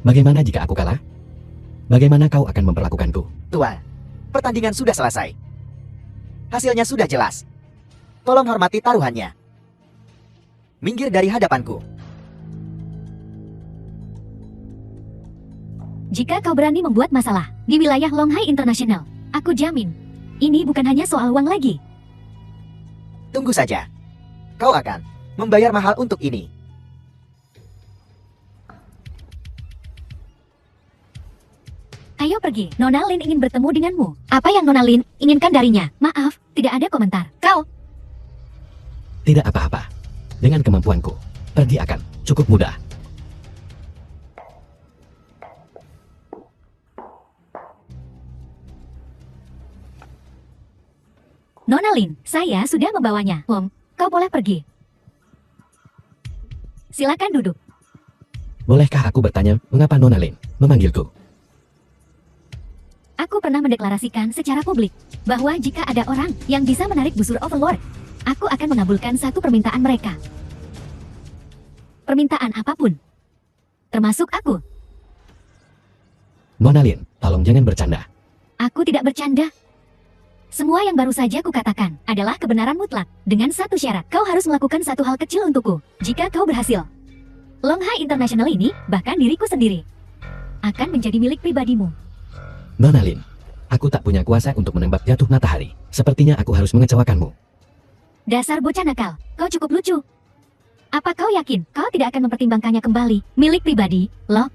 Bagaimana jika aku kalah? Bagaimana kau akan memperlakukanku? Tuan, pertandingan sudah selesai. Hasilnya sudah jelas. Tolong hormati taruhannya. Minggir dari hadapanku. Jika kau berani membuat masalah di wilayah Longhai International, aku jamin, ini bukan hanya soal uang lagi. Tunggu saja. Kau akan membayar mahal untuk ini. Ayo pergi, Nona Lin ingin bertemu denganmu. Apa yang Nona Lin inginkan darinya? Maaf, tidak ada komentar. Kau, Tidak apa-apa. Dengan kemampuanku, pergi akan cukup mudah. Nona Lin, saya sudah membawanya. Kau boleh pergi. Silakan duduk. Bolehkah aku bertanya, mengapa Nona Lin memanggilku? Aku pernah mendeklarasikan secara publik bahwa jika ada orang yang bisa menarik busur Overlord, aku akan mengabulkan satu permintaan mereka. Permintaan apapun. Termasuk aku. Nona Lin, tolong jangan bercanda. Aku tidak bercanda. Semua yang baru saja kukatakan adalah kebenaran mutlak. Dengan satu syarat, kau harus melakukan satu hal kecil untukku. Jika kau berhasil, Longhai International ini, bahkan diriku sendiri, akan menjadi milik pribadimu. Nona Lin, aku tak punya kuasa untuk menembak jatuh matahari. Sepertinya aku harus mengecewakanmu. Dasar bocah nakal, kau cukup lucu. Apa kau yakin kau tidak akan mempertimbangkannya kembali? Milik pribadi, loh.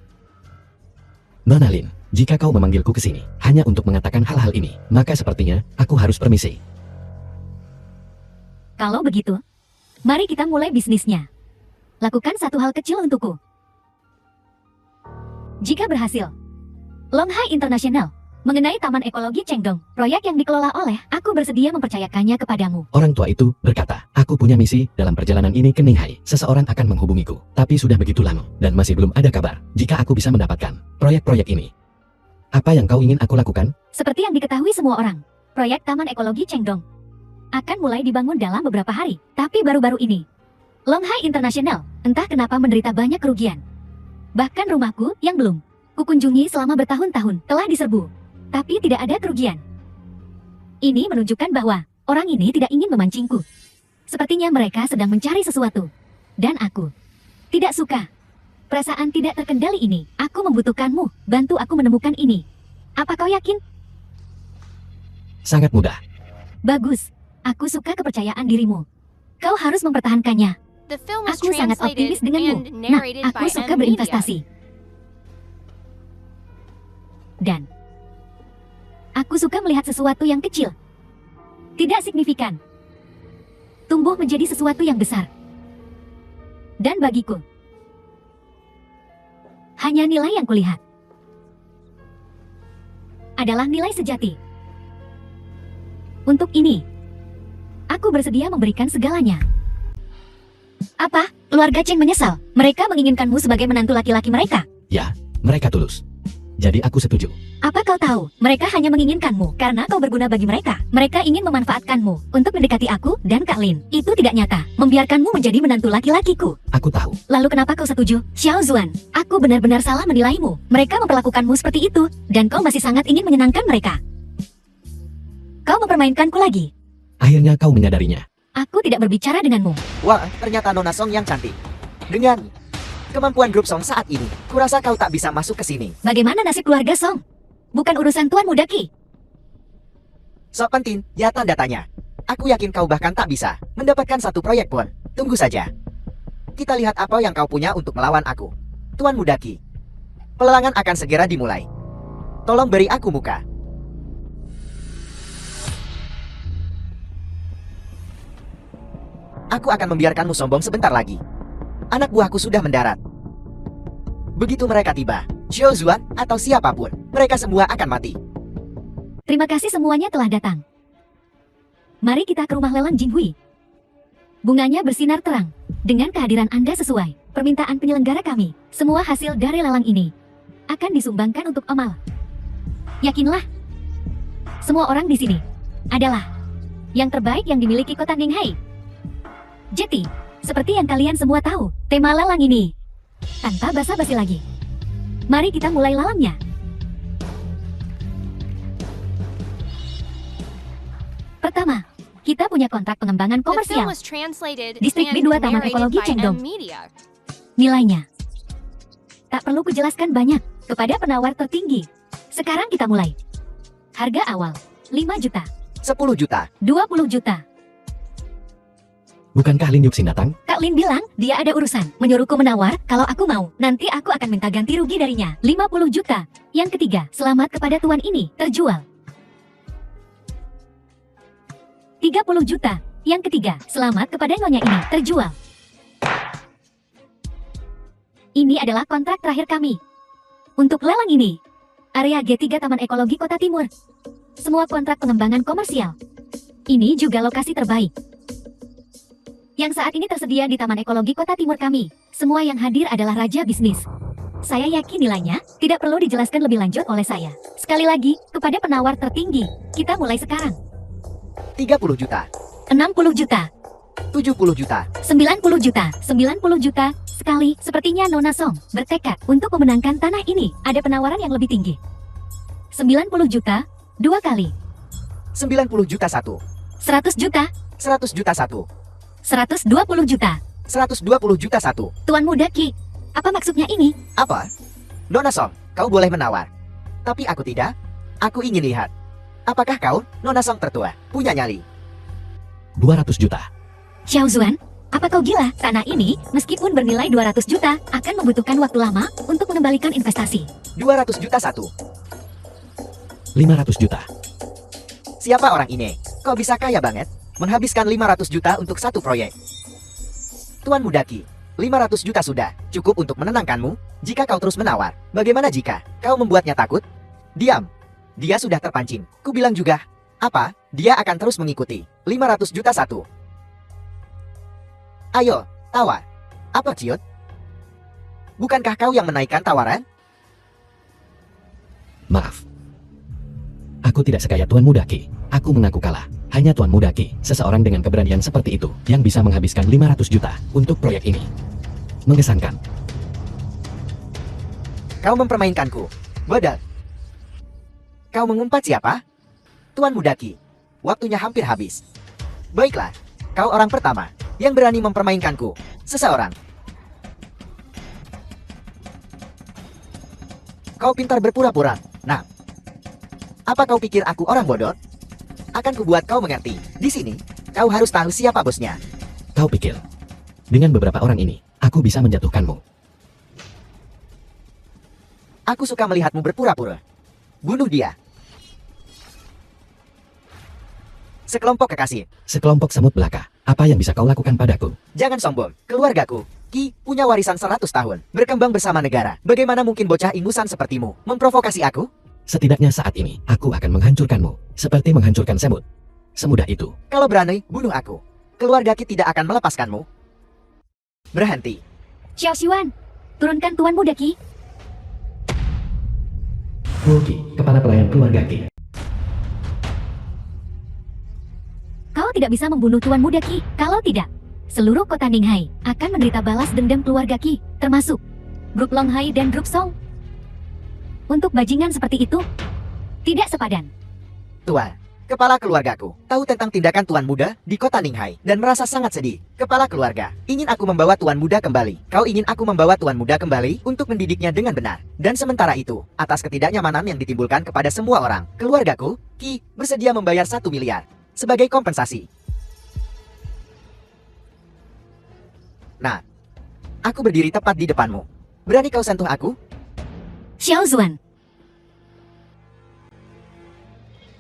Nona Lin, jika kau memanggilku ke sini hanya untuk mengatakan hal-hal ini, maka sepertinya aku harus permisi. Kalau begitu, mari kita mulai bisnisnya. Lakukan satu hal kecil untukku. Jika berhasil, Longhai International mengenai Taman Ekologi Chengdong, proyek yang dikelola oleh, aku bersedia mempercayakannya kepadamu. Orang tua itu berkata, aku punya misi dalam perjalanan ini ke Ninghai. Seseorang akan menghubungiku, tapi sudah begitu lama dan masih belum ada kabar. Jika aku bisa mendapatkan proyek-proyek ini, Apa yang kau ingin aku lakukan? Seperti yang diketahui semua orang, proyek Taman Ekologi Chengdong akan mulai dibangun dalam beberapa hari. Tapi baru-baru ini, Longhai International entah kenapa menderita banyak kerugian. Bahkan rumahku yang belum kukunjungi selama bertahun-tahun telah diserbu. Tapi tidak ada kerugian. Ini menunjukkan bahwa orang ini tidak ingin memancingku. Sepertinya mereka sedang mencari sesuatu. Dan aku tidak suka perasaan tidak terkendali ini. Aku membutuhkanmu. Bantu aku menemukan ini. Apa kau yakin? Sangat mudah. Bagus. Aku suka kepercayaan dirimu. Kau harus mempertahankannya. The film was Aku sangat optimis translated denganmu. and Nah, narrated aku by suka M Media. berinvestasi. Dan aku suka melihat sesuatu yang kecil, tidak signifikan, tumbuh menjadi sesuatu yang besar. Dan bagiku, hanya nilai yang kulihat adalah nilai sejati. Untuk ini, aku bersedia memberikan segalanya. Apa? Keluarga Cheng menyesal. Mereka menginginkanmu sebagai menantu laki-laki mereka. Ya, mereka tulus. Jadi aku setuju. Apa kau tahu? Mereka hanya menginginkanmu karena kau berguna bagi mereka. Mereka ingin memanfaatkanmu untuk mendekati aku dan Kak Lin. Itu tidak nyata. Membiarkanmu menjadi menantu laki-lakiku. Aku tahu. Lalu kenapa kau setuju? Xiao Zuan, aku benar-benar salah menilaimu. Mereka memperlakukanmu seperti itu, dan kau masih sangat ingin menyenangkan mereka. Kau mempermainkanku lagi. Akhirnya kau menyadarinya. Aku tidak berbicara denganmu. Wah, ternyata Nona Song yang cantik. Dengan kemampuan grup Song saat ini, kurasa kau tak bisa masuk ke sini. Bagaimana nasib keluarga Song? Bukan urusan Tuan Muda Qi. Sok penting, ya tanda tanya. Aku yakin kau bahkan tak bisa mendapatkan satu proyek pun. Tunggu saja. Kita lihat apa yang kau punya untuk melawan aku. Tuan Muda Qi. Pelelangan akan segera dimulai. Tolong beri aku muka. Aku akan membiarkanmu sombong sebentar lagi. Anak buahku sudah mendarat. Begitu mereka tiba, Xiao Zuan atau siapapun, mereka semua akan mati. Terima kasih semuanya telah datang. Mari kita ke rumah lelang Jinghui. Bunganya bersinar terang. Dengan kehadiran Anda sesuai permintaan penyelenggara kami, semua hasil dari lelang ini akan disumbangkan untuk amal. Yakinlah, semua orang di sini adalah yang terbaik yang dimiliki kota Ninghai. Jadi, seperti yang kalian semua tahu, tema lelang ini tanpa basa-basi lagi. Mari kita mulai lelangnya. Pertama, kita punya kontrak pengembangan The film komersial. was translated Distrik and B2 Taman narrated Ekologi by Chengdong. M Media. Nilainya tak perlu kujelaskan banyak kepada penawar tertinggi. Sekarang kita mulai. Harga awal 5 juta, 10 juta. 20 juta. Bukankah Lin Yuxin datang? Kak Lin bilang dia ada urusan, menyuruhku menawar kalau aku mau. Nanti aku akan minta ganti rugi darinya 50 juta. Yang ketiga, selamat kepada tuan ini, terjual 30 juta. Yang ketiga, selamat kepada nyonya ini, terjual. Ini adalah kontrak terakhir kami. Untuk lelang ini, area G3 Taman Ekologi Kota Timur. Semua kontrak pengembangan komersial. Ini juga lokasi terbaik yang saat ini tersedia di Taman Ekologi Kota Timur kami. Semua yang hadir adalah raja bisnis. Saya yakin nilainya tidak perlu dijelaskan lebih lanjut oleh saya. Sekali lagi, kepada penawar tertinggi, kita mulai sekarang. 30 juta. 60 juta, 70 juta. 90 juta, 90 juta. Sekali, sepertinya Nona Song bertekad untuk memenangkan tanah ini. Ada penawaran yang lebih tinggi. 90 juta, 2 kali. 90 juta satu. 100 juta, 100 juta satu. 120 juta. 120 juta satu. Tuan Muda Qi, apa maksudnya ini? Apa? Nona Song, kau boleh menawar. Tapi aku tidak. Aku ingin lihat. Apakah kau, Nona Song tertua, punya nyali? 200 juta. Xiao Zuan, apa kau gila? Tanah ini, meskipun bernilai 200 juta, akan membutuhkan waktu lama untuk mengembalikan investasi. 200 juta satu. 500 juta. Siapa orang ini? Kau bisa kaya banget? Menghabiskan 500 juta untuk satu proyek. Tuan Muda Qi, 500 juta sudah cukup untuk menenangkanmu jika kau terus menawar. Bagaimana jika kau membuatnya takut? Diam. Dia sudah terpancing. Ku bilang juga. Apa? Dia akan terus mengikuti. 500 juta satu. Ayo, tawar. Apa Ciut? Bukankah kau yang menaikkan tawaran? Maaf. Aku tidak sekaya Tuan Muda Qi. Aku mengaku kalah. Hanya Tuan Muda Qi, seseorang dengan keberanian seperti itu, yang bisa menghabiskan 500 juta untuk proyek ini. Mengesankan. Kau mempermainkanku. Bodoh. Kau mengumpat siapa? Tuan Muda Qi. Waktunya hampir habis. Baiklah, kau orang pertama yang berani mempermainkanku. Seseorang. Kau pintar berpura-pura. Nah, apa kau pikir aku orang bodoh? Akan kubuat kau mengerti. Di sini, kau harus tahu siapa bosnya. Kau pikir, dengan beberapa orang ini, aku bisa menjatuhkanmu. Aku suka melihatmu berpura-pura. Bunuh dia. Sekelompok kekasih. Sekelompok semut belaka, apa yang bisa kau lakukan padaku? Jangan sombong. Keluargaku, Qi, punya warisan 100 tahun. Berkembang bersama negara. Bagaimana mungkin bocah ingusan sepertimu memprovokasi aku? Setidaknya saat ini, aku akan menghancurkanmu, seperti menghancurkan semut. Semudah itu. Kalau berani, bunuh aku. Keluarga Qi tidak akan melepaskanmu. Berhenti. Xiao Xuan, turunkan Tuan Muda Qi. Qi, kepala pelayan keluarga Qi. Kau tidak bisa membunuh Tuan Muda Qi. Kalau tidak, seluruh kota Ninghai akan menderita balas dendam keluarga Qi, termasuk grup Longhai dan grup Song. Untuk bajingan seperti itu, tidak sepadan. Tuan, kepala keluargaku, tahu tentang tindakan Tuan Muda di kota Ninghai dan merasa sangat sedih. Kepala keluarga, ingin aku membawa Tuan Muda kembali. Kau ingin aku membawa Tuan Muda kembali untuk mendidiknya dengan benar. Dan sementara itu, atas ketidaknyamanan yang ditimbulkan kepada semua orang, keluargaku, Qi, bersedia membayar 1 miliar sebagai kompensasi. Nah, aku berdiri tepat di depanmu. Berani kau sentuh aku? Xiao Zuan,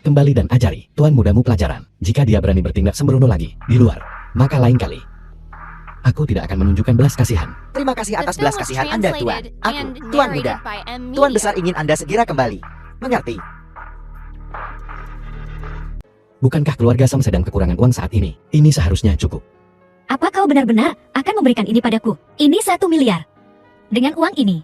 Kembali dan ajari Tuan Mudamu pelajaran. Jika dia berani bertindak sembrono lagi di luar, maka lain kali aku tidak akan menunjukkan belas kasihan. Terima kasih The atas film belas was kasihan Anda, Tuan. translated Aku, and Tuan narrated Muda. by M. Tuan Media. Besar ingin Anda segera kembali. Mengerti? Bukankah keluarga Song sedang kekurangan uang saat ini? Ini seharusnya cukup. apa kau benar-benar akan memberikan ini padaku? Ini 1 miliar. Dengan uang ini,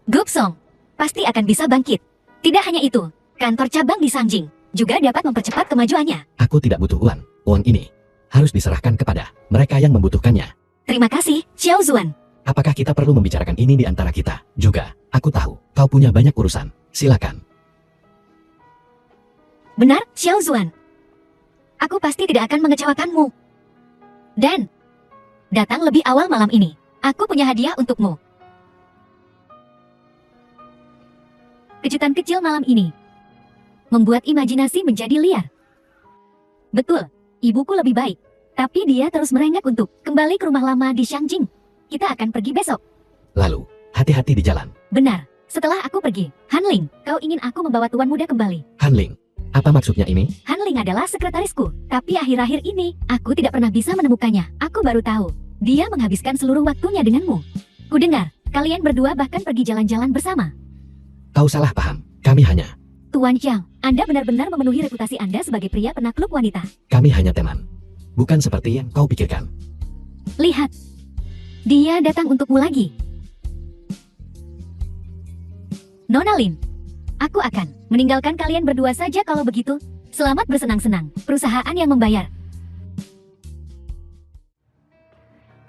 grup Song pasti akan bisa bangkit. Tidak hanya itu, kantor cabang di Sangjing juga dapat mempercepat kemajuannya. Aku tidak butuh uang. Uang ini harus diserahkan kepada mereka yang membutuhkannya. Terima kasih, Xiao Zuan. Apakah kita perlu membicarakan ini di antara kita? Juga, aku tahu kau punya banyak urusan. Silakan. Benar, Xiao Zuan. Aku pasti tidak akan mengecewakanmu. Dan, datang lebih awal malam ini. Aku punya hadiah untukmu. Kejutan kecil malam ini membuat imajinasi menjadi liar. Betul, ibuku lebih baik. Tapi dia terus merengek untuk kembali ke rumah lama di Shangjing. Kita akan pergi besok. Lalu, hati-hati di jalan. Benar, setelah aku pergi, Hanling, kau ingin aku membawa Tuan Muda kembali. Hanling, apa maksudnya ini? Hanling adalah sekretarisku, tapi akhir-akhir ini, aku tidak pernah bisa menemukannya. Aku baru tahu, dia menghabiskan seluruh waktunya denganmu. Kudengar, kalian berdua bahkan pergi jalan-jalan bersama. Kau salah paham. Kami hanya, Tuan Zhang, Anda benar-benar memenuhi reputasi Anda sebagai pria penakluk wanita. kami hanya teman. Bukan seperti yang kau pikirkan. Lihat, dia datang untukmu lagi. Nona Lin, aku akan meninggalkan kalian berdua saja kalau begitu. Selamat bersenang-senang, perusahaan yang membayar.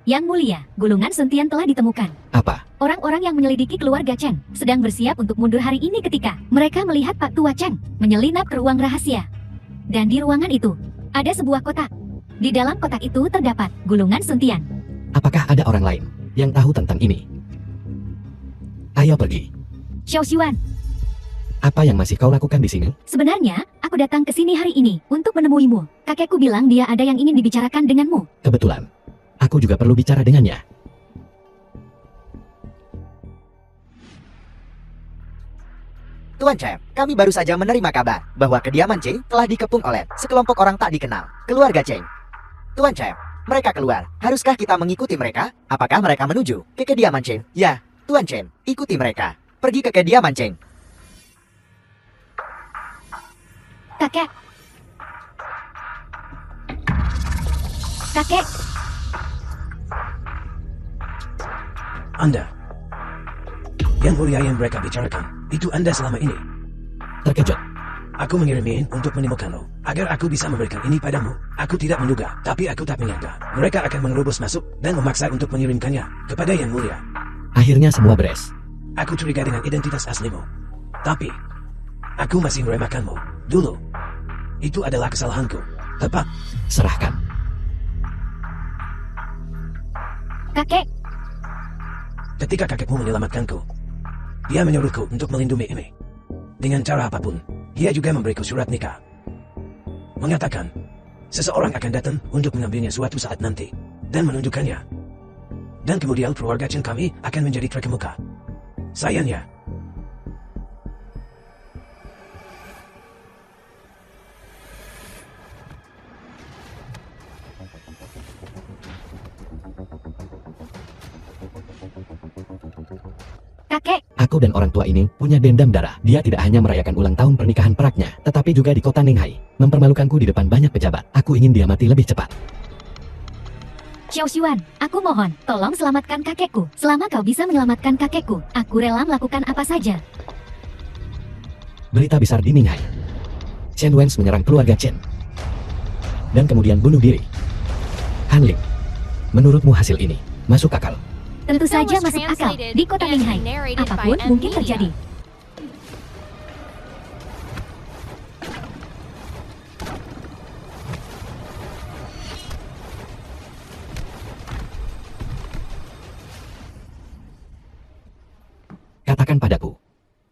Yang mulia, gulungan Suntian telah ditemukan. Apa? Orang-orang yang menyelidiki keluarga Chen sedang bersiap untuk mundur hari ini ketika mereka melihat Pak Tua Chen menyelinap ke ruang rahasia. Dan di ruangan itu, ada sebuah kotak. Di dalam kotak itu terdapat gulungan Suntian. Apakah ada orang lain yang tahu tentang ini? Ayo pergi. Xiao Xuan, Apa yang masih kau lakukan di sini? sebenarnya aku datang ke sini hari ini untuk menemuimu. Kakekku bilang dia ada yang ingin dibicarakan denganmu. Kebetulan, aku juga perlu bicara dengannya. Tuan Chen, kami baru saja menerima kabar bahwa kediaman Cheng telah dikepung oleh sekelompok orang tak dikenal, keluarga Cheng. Tuan Chen, mereka keluar. Haruskah kita mengikuti mereka? Apakah mereka menuju ke kediaman Cheng? Ya, Tuan Chen, ikuti mereka. Pergi ke kediaman Cheng. Kakek. Kakek, Anda. Yang mulia yang mereka bicarakan, itu Anda selama ini. terkejut. Aku mengirim untuk menemukanmu, agar aku bisa memberikan ini padamu. Aku tidak menduga, tapi aku tak menyangka. Mereka akan menerobos masuk dan memaksa untuk mengirimkannya kepada Yang Mulia. Akhirnya semua beres. Aku curiga dengan identitas aslimu. Tapi, aku masih meremehkanmu. Dulu, itu adalah kesalahanku. Tepat. Serahkan. Kakek, Ketika kakekmu menyelamatkanku, dia menyuruhku untuk melindungi ini. Dengan cara apapun, dia juga memberiku surat nikah. Mengatakan, seseorang akan datang untuk mengambilnya suatu saat nanti, dan menunjukkannya. Dan kemudian keluarga Chen kami akan menjadi terkemuka. Sayangnya, kakek, Aku dan orang tua ini punya dendam darah. Dia tidak hanya merayakan ulang tahun pernikahan peraknya, tetapi juga di kota Ninghai. Mempermalukanku di depan banyak pejabat. Aku ingin dia mati lebih cepat. Xiao Xuan, aku mohon, tolong selamatkan kakekku. Selama kau bisa menyelamatkan kakekku, aku rela melakukan apa saja. Berita besar di Ninghai. Chen Wens menyerang keluarga Chen. Dan kemudian bunuh diri. Han Ling, menurutmu hasil ini masuk akal? Tentu Film saja was masuk akal. translated Di kota and Ninghai, narrated by apapun M. mungkin Media. terjadi. Katakan padaku,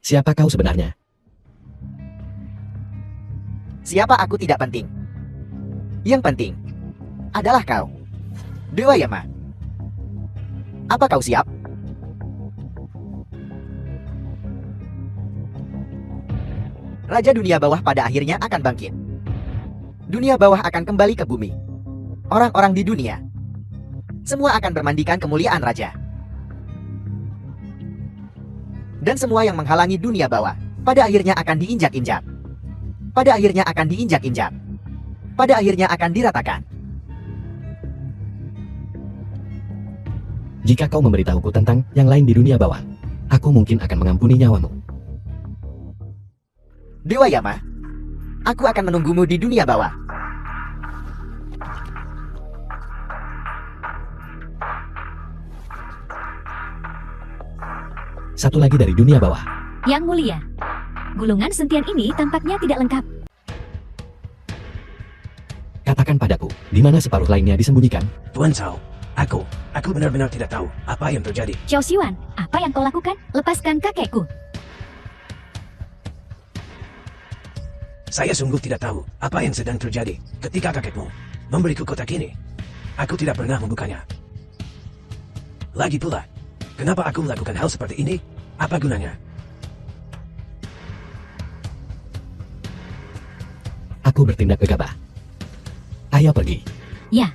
siapa kau sebenarnya? Siapa aku tidak penting. Yang penting adalah kau, Dewa Yama. Apa kau siap? Raja dunia bawah pada akhirnya akan bangkit. Dunia bawah akan kembali ke bumi. Orang-orang di dunia semua akan bermandikan kemuliaan raja. Dan semua yang menghalangi dunia bawah pada akhirnya akan diinjak-injak. Pada akhirnya akan diinjak-injak. Pada akhirnya akan diratakan. Jika kau memberitahuku tentang yang lain di dunia bawah, aku mungkin akan mengampuni nyawamu. Dewa Yama, aku akan menunggumu di dunia bawah. Satu lagi dari dunia bawah. Yang Mulia, gulungan sentian ini tampaknya tidak lengkap. Katakan padaku, di mana separuh lainnya disembunyikan? Tuan Cao, aku benar-benar tidak tahu apa yang terjadi. Xiao Xuan, apa yang kau lakukan? Lepaskan kakekku. Saya sungguh tidak tahu apa yang sedang terjadi ketika kakekmu memberiku kotak ini. Aku tidak pernah membukanya. Lagi pula, kenapa aku melakukan hal seperti ini? Apa gunanya? Aku bertindak gegabah. Ayo pergi. Ya.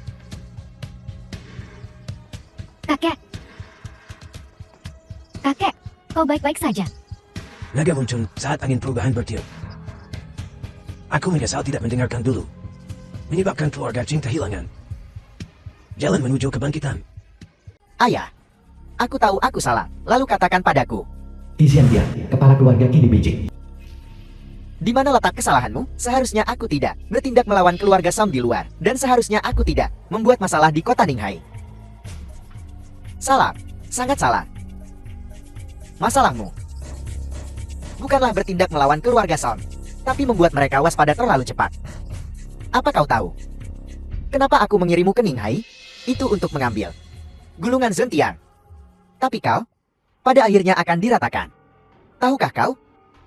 Kakek. Kakek, kau baik-baik saja. Naga muncul saat angin perubahan bertiup. Aku menyesal tidak mendengarkan dulu. Menyebabkan keluarga Jing kehilangan jalan menuju kebangkitan. Ayah, aku tahu aku salah. Lalu katakan padaku, Tizian Tian, kepala keluarga Qin di Beijing. di mana letak kesalahanmu? Seharusnya aku tidak bertindak melawan keluarga Song di luar. Dan seharusnya aku tidak membuat masalah di kota Ninghai. Salah, sangat salah. Masalahmu bukanlah bertindak melawan keluarga Song, tapi membuat mereka waspada terlalu cepat. Apa kau tahu kenapa aku mengirimmu ke Ninghai? Itu untuk mengambil gulungan Zentian. Tapi kau pada akhirnya akan diratakan. Tahukah kau?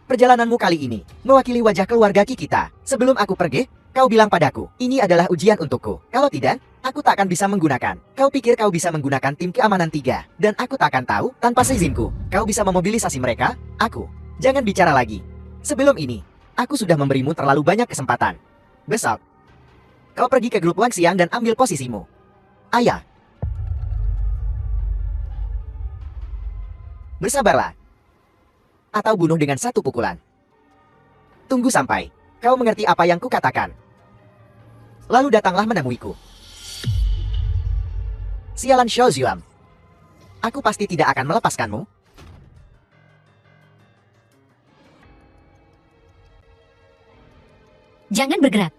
Perjalananmu kali ini mewakili wajah keluarga Qi kita. Sebelum aku pergi, kau bilang padaku, ini adalah ujian untukku. Kalau tidak, aku tak akan bisa menggunakan. Kau pikir kau bisa menggunakan tim keamanan 3, dan aku tak akan tahu tanpa seizinku. Kau bisa memobilisasi mereka? Aku. Jangan bicara lagi. Sebelum ini, aku sudah memberimu terlalu banyak kesempatan. Besok, kau pergi ke grup Wang Xiang dan ambil posisimu. Ayah. Bersabarlah. Atau bunuh dengan satu pukulan. Tunggu sampai kau mengerti apa yang kukatakan. Lalu datanglah menemuiku. Sialan Xiao Zhuang. Aku pasti tidak akan melepaskanmu. Jangan bergerak.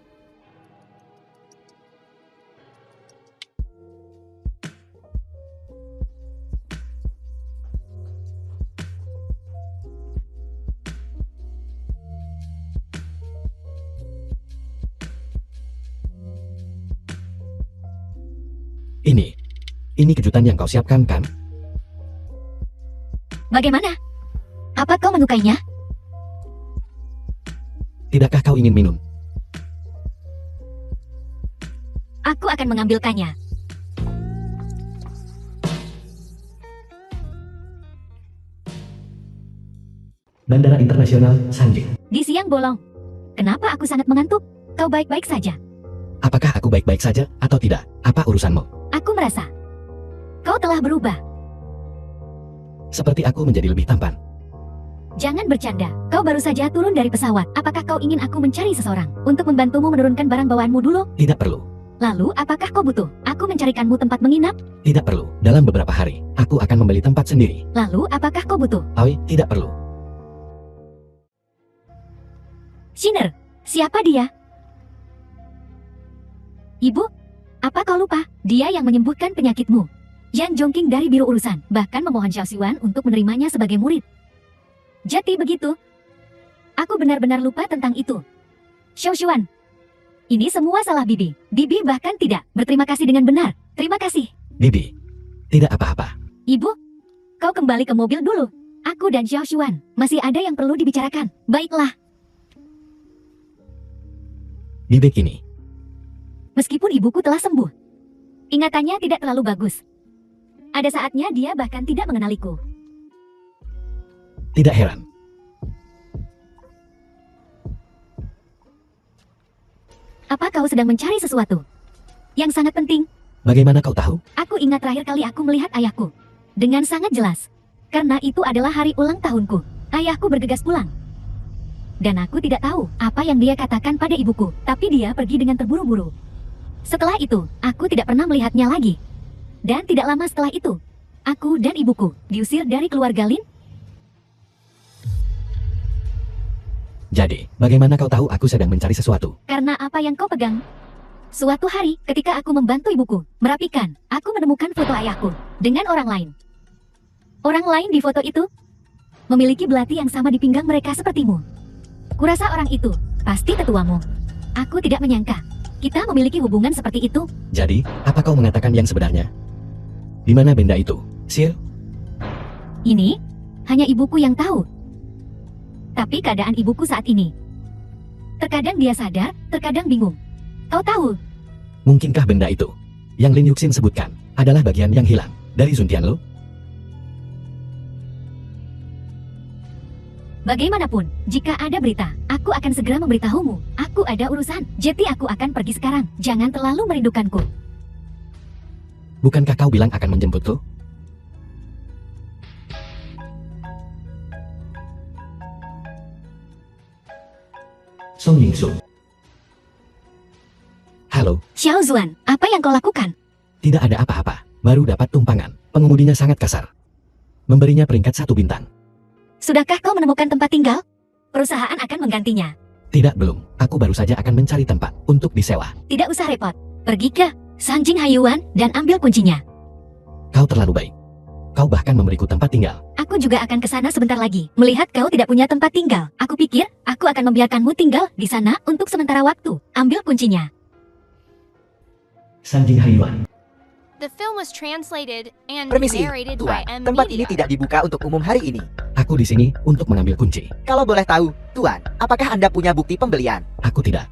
Ini kejutan yang kau siapkan kan? Bagaimana? Apa kau menyukainya? Tidakkah kau ingin minum? Aku akan mengambilkannya. Bandara Internasional Sanjing. Di siang bolong. Kenapa aku sangat mengantuk? Kau baik-baik saja. Apakah aku baik-baik saja atau tidak? Apa urusanmu? Aku merasa kau telah berubah. Seperti aku menjadi lebih tampan. Jangan bercanda. Kau baru saja turun dari pesawat. Apakah kau ingin aku mencari seseorang untuk membantumu menurunkan barang bawaanmu dulu? Tidak perlu. Lalu, apakah kau butuh aku mencarikanmu tempat menginap? Tidak perlu. Dalam beberapa hari, aku akan membeli tempat sendiri. Lalu, apakah kau butuh? Oi, tidak perlu. Shiner, siapa dia? Ibu, apa kau lupa? Dia yang menyembuhkan penyakitmu. Yan Jongking dari Biro Urusan, bahkan memohon Xiao Xuan untuk menerimanya sebagai murid. Jadi begitu. Aku benar-benar lupa tentang itu. Xiao Xuan, ini semua salah Bibi. Bibi bahkan tidak berterima kasih dengan benar. Terima kasih. Bibi, tidak apa-apa. Ibu, kau kembali ke mobil dulu. Aku dan Xiao Xuan masih ada yang perlu dibicarakan. Baiklah. Bibik ini. Meskipun ibuku telah sembuh, ingatannya tidak terlalu bagus. Ada saatnya dia bahkan tidak mengenaliku. Tidak heran. Apa kau sedang mencari sesuatu yang sangat penting? Bagaimana kau tahu? Aku ingat terakhir kali aku melihat ayahku dengan sangat jelas. Karena itu adalah hari ulang tahunku. Ayahku bergegas pulang. Dan aku tidak tahu apa yang dia katakan pada ibuku, tapi dia pergi dengan terburu-buru. Setelah itu, aku tidak pernah melihatnya lagi. Dan tidak lama setelah itu, aku dan ibuku diusir dari keluarga Lin. Jadi, bagaimana kau tahu aku sedang mencari sesuatu? Karena apa yang kau pegang. Suatu hari, ketika aku membantu ibuku merapikan, aku menemukan foto ayahku dengan orang lain. Orang lain di foto itu memiliki belati yang sama di pinggang mereka sepertimu. Kurasa orang itu pasti tetuamu. Aku tidak menyangka kita memiliki hubungan seperti itu. Jadi, apa kau mengatakan yang sebenarnya? Di mana benda itu, Sir? Ini hanya ibuku yang tahu. Tapi keadaan ibuku saat ini, terkadang dia sadar, terkadang bingung. Kau tahu, Mungkinkah benda itu, yang Lin Yuxin sebutkan, adalah bagian yang hilang dari Sun Tianlu? bagaimanapun, jika ada berita, aku akan segera memberitahumu. Aku ada urusan, jadi aku akan pergi sekarang. Jangan terlalu merindukanku. Bukankah kau bilang akan menjemputku? Song Yingsu. Halo, Xiao Zuan, apa yang kau lakukan? tidak ada apa-apa. Baru dapat tumpangan. Pengemudinya sangat kasar. Memberinya peringkat 1 bintang. Sudahkah kau menemukan tempat tinggal? Perusahaan akan menggantinya. Tidak, belum. Aku baru saja akan mencari tempat untuk disewa. Tidak usah repot. Pergi ke Sanjing Haiyuan dan ambil kuncinya. Kau terlalu baik. Kau bahkan memberiku tempat tinggal. Aku juga akan ke sana sebentar lagi. Melihat kau tidak punya tempat tinggal, aku pikir aku akan membiarkanmu tinggal di sana untuk sementara waktu. Ambil kuncinya. Sanjing Haiyuan. The film was translated and Permisi, narrated by Tuan. M Tempat ini Media. tidak dibuka untuk umum hari ini. Aku di sini untuk mengambil kunci. Kalau boleh tahu, Tuan, apakah Anda punya bukti pembelian? Aku tidak.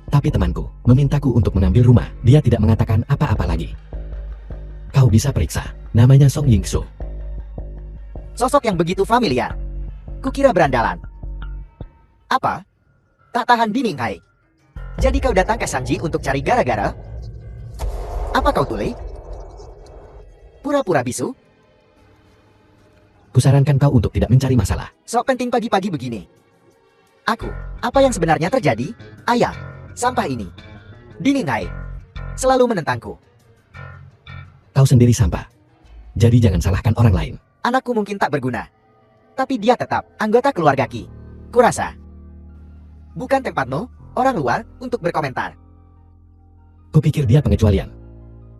Tapi temanku memintaku untuk mengambil rumah. Dia tidak mengatakan apa-apa lagi. Kau bisa periksa. Namanya Song Yingsu. Sosok yang begitu familiar. Kukira berandalan. Apa? Tak tahan dinding, hai. Jadi kau datang ke Sanji untuk cari gara-gara? Apa kau tuli? Pura-pura bisu? Kusarankan kau untuk tidak mencari masalah. Sok penting pagi-pagi begini. Aku, apa yang sebenarnya terjadi? Ayah, sampah ini. Diningai, selalu menentangku. Kau sendiri sampah. Jadi jangan salahkan orang lain. Anakku mungkin tak berguna. Tapi dia tetap anggota keluarga Ki. Kurasa. Bukan tempatmu, orang luar untuk berkomentar. Kupikir dia pengecualian.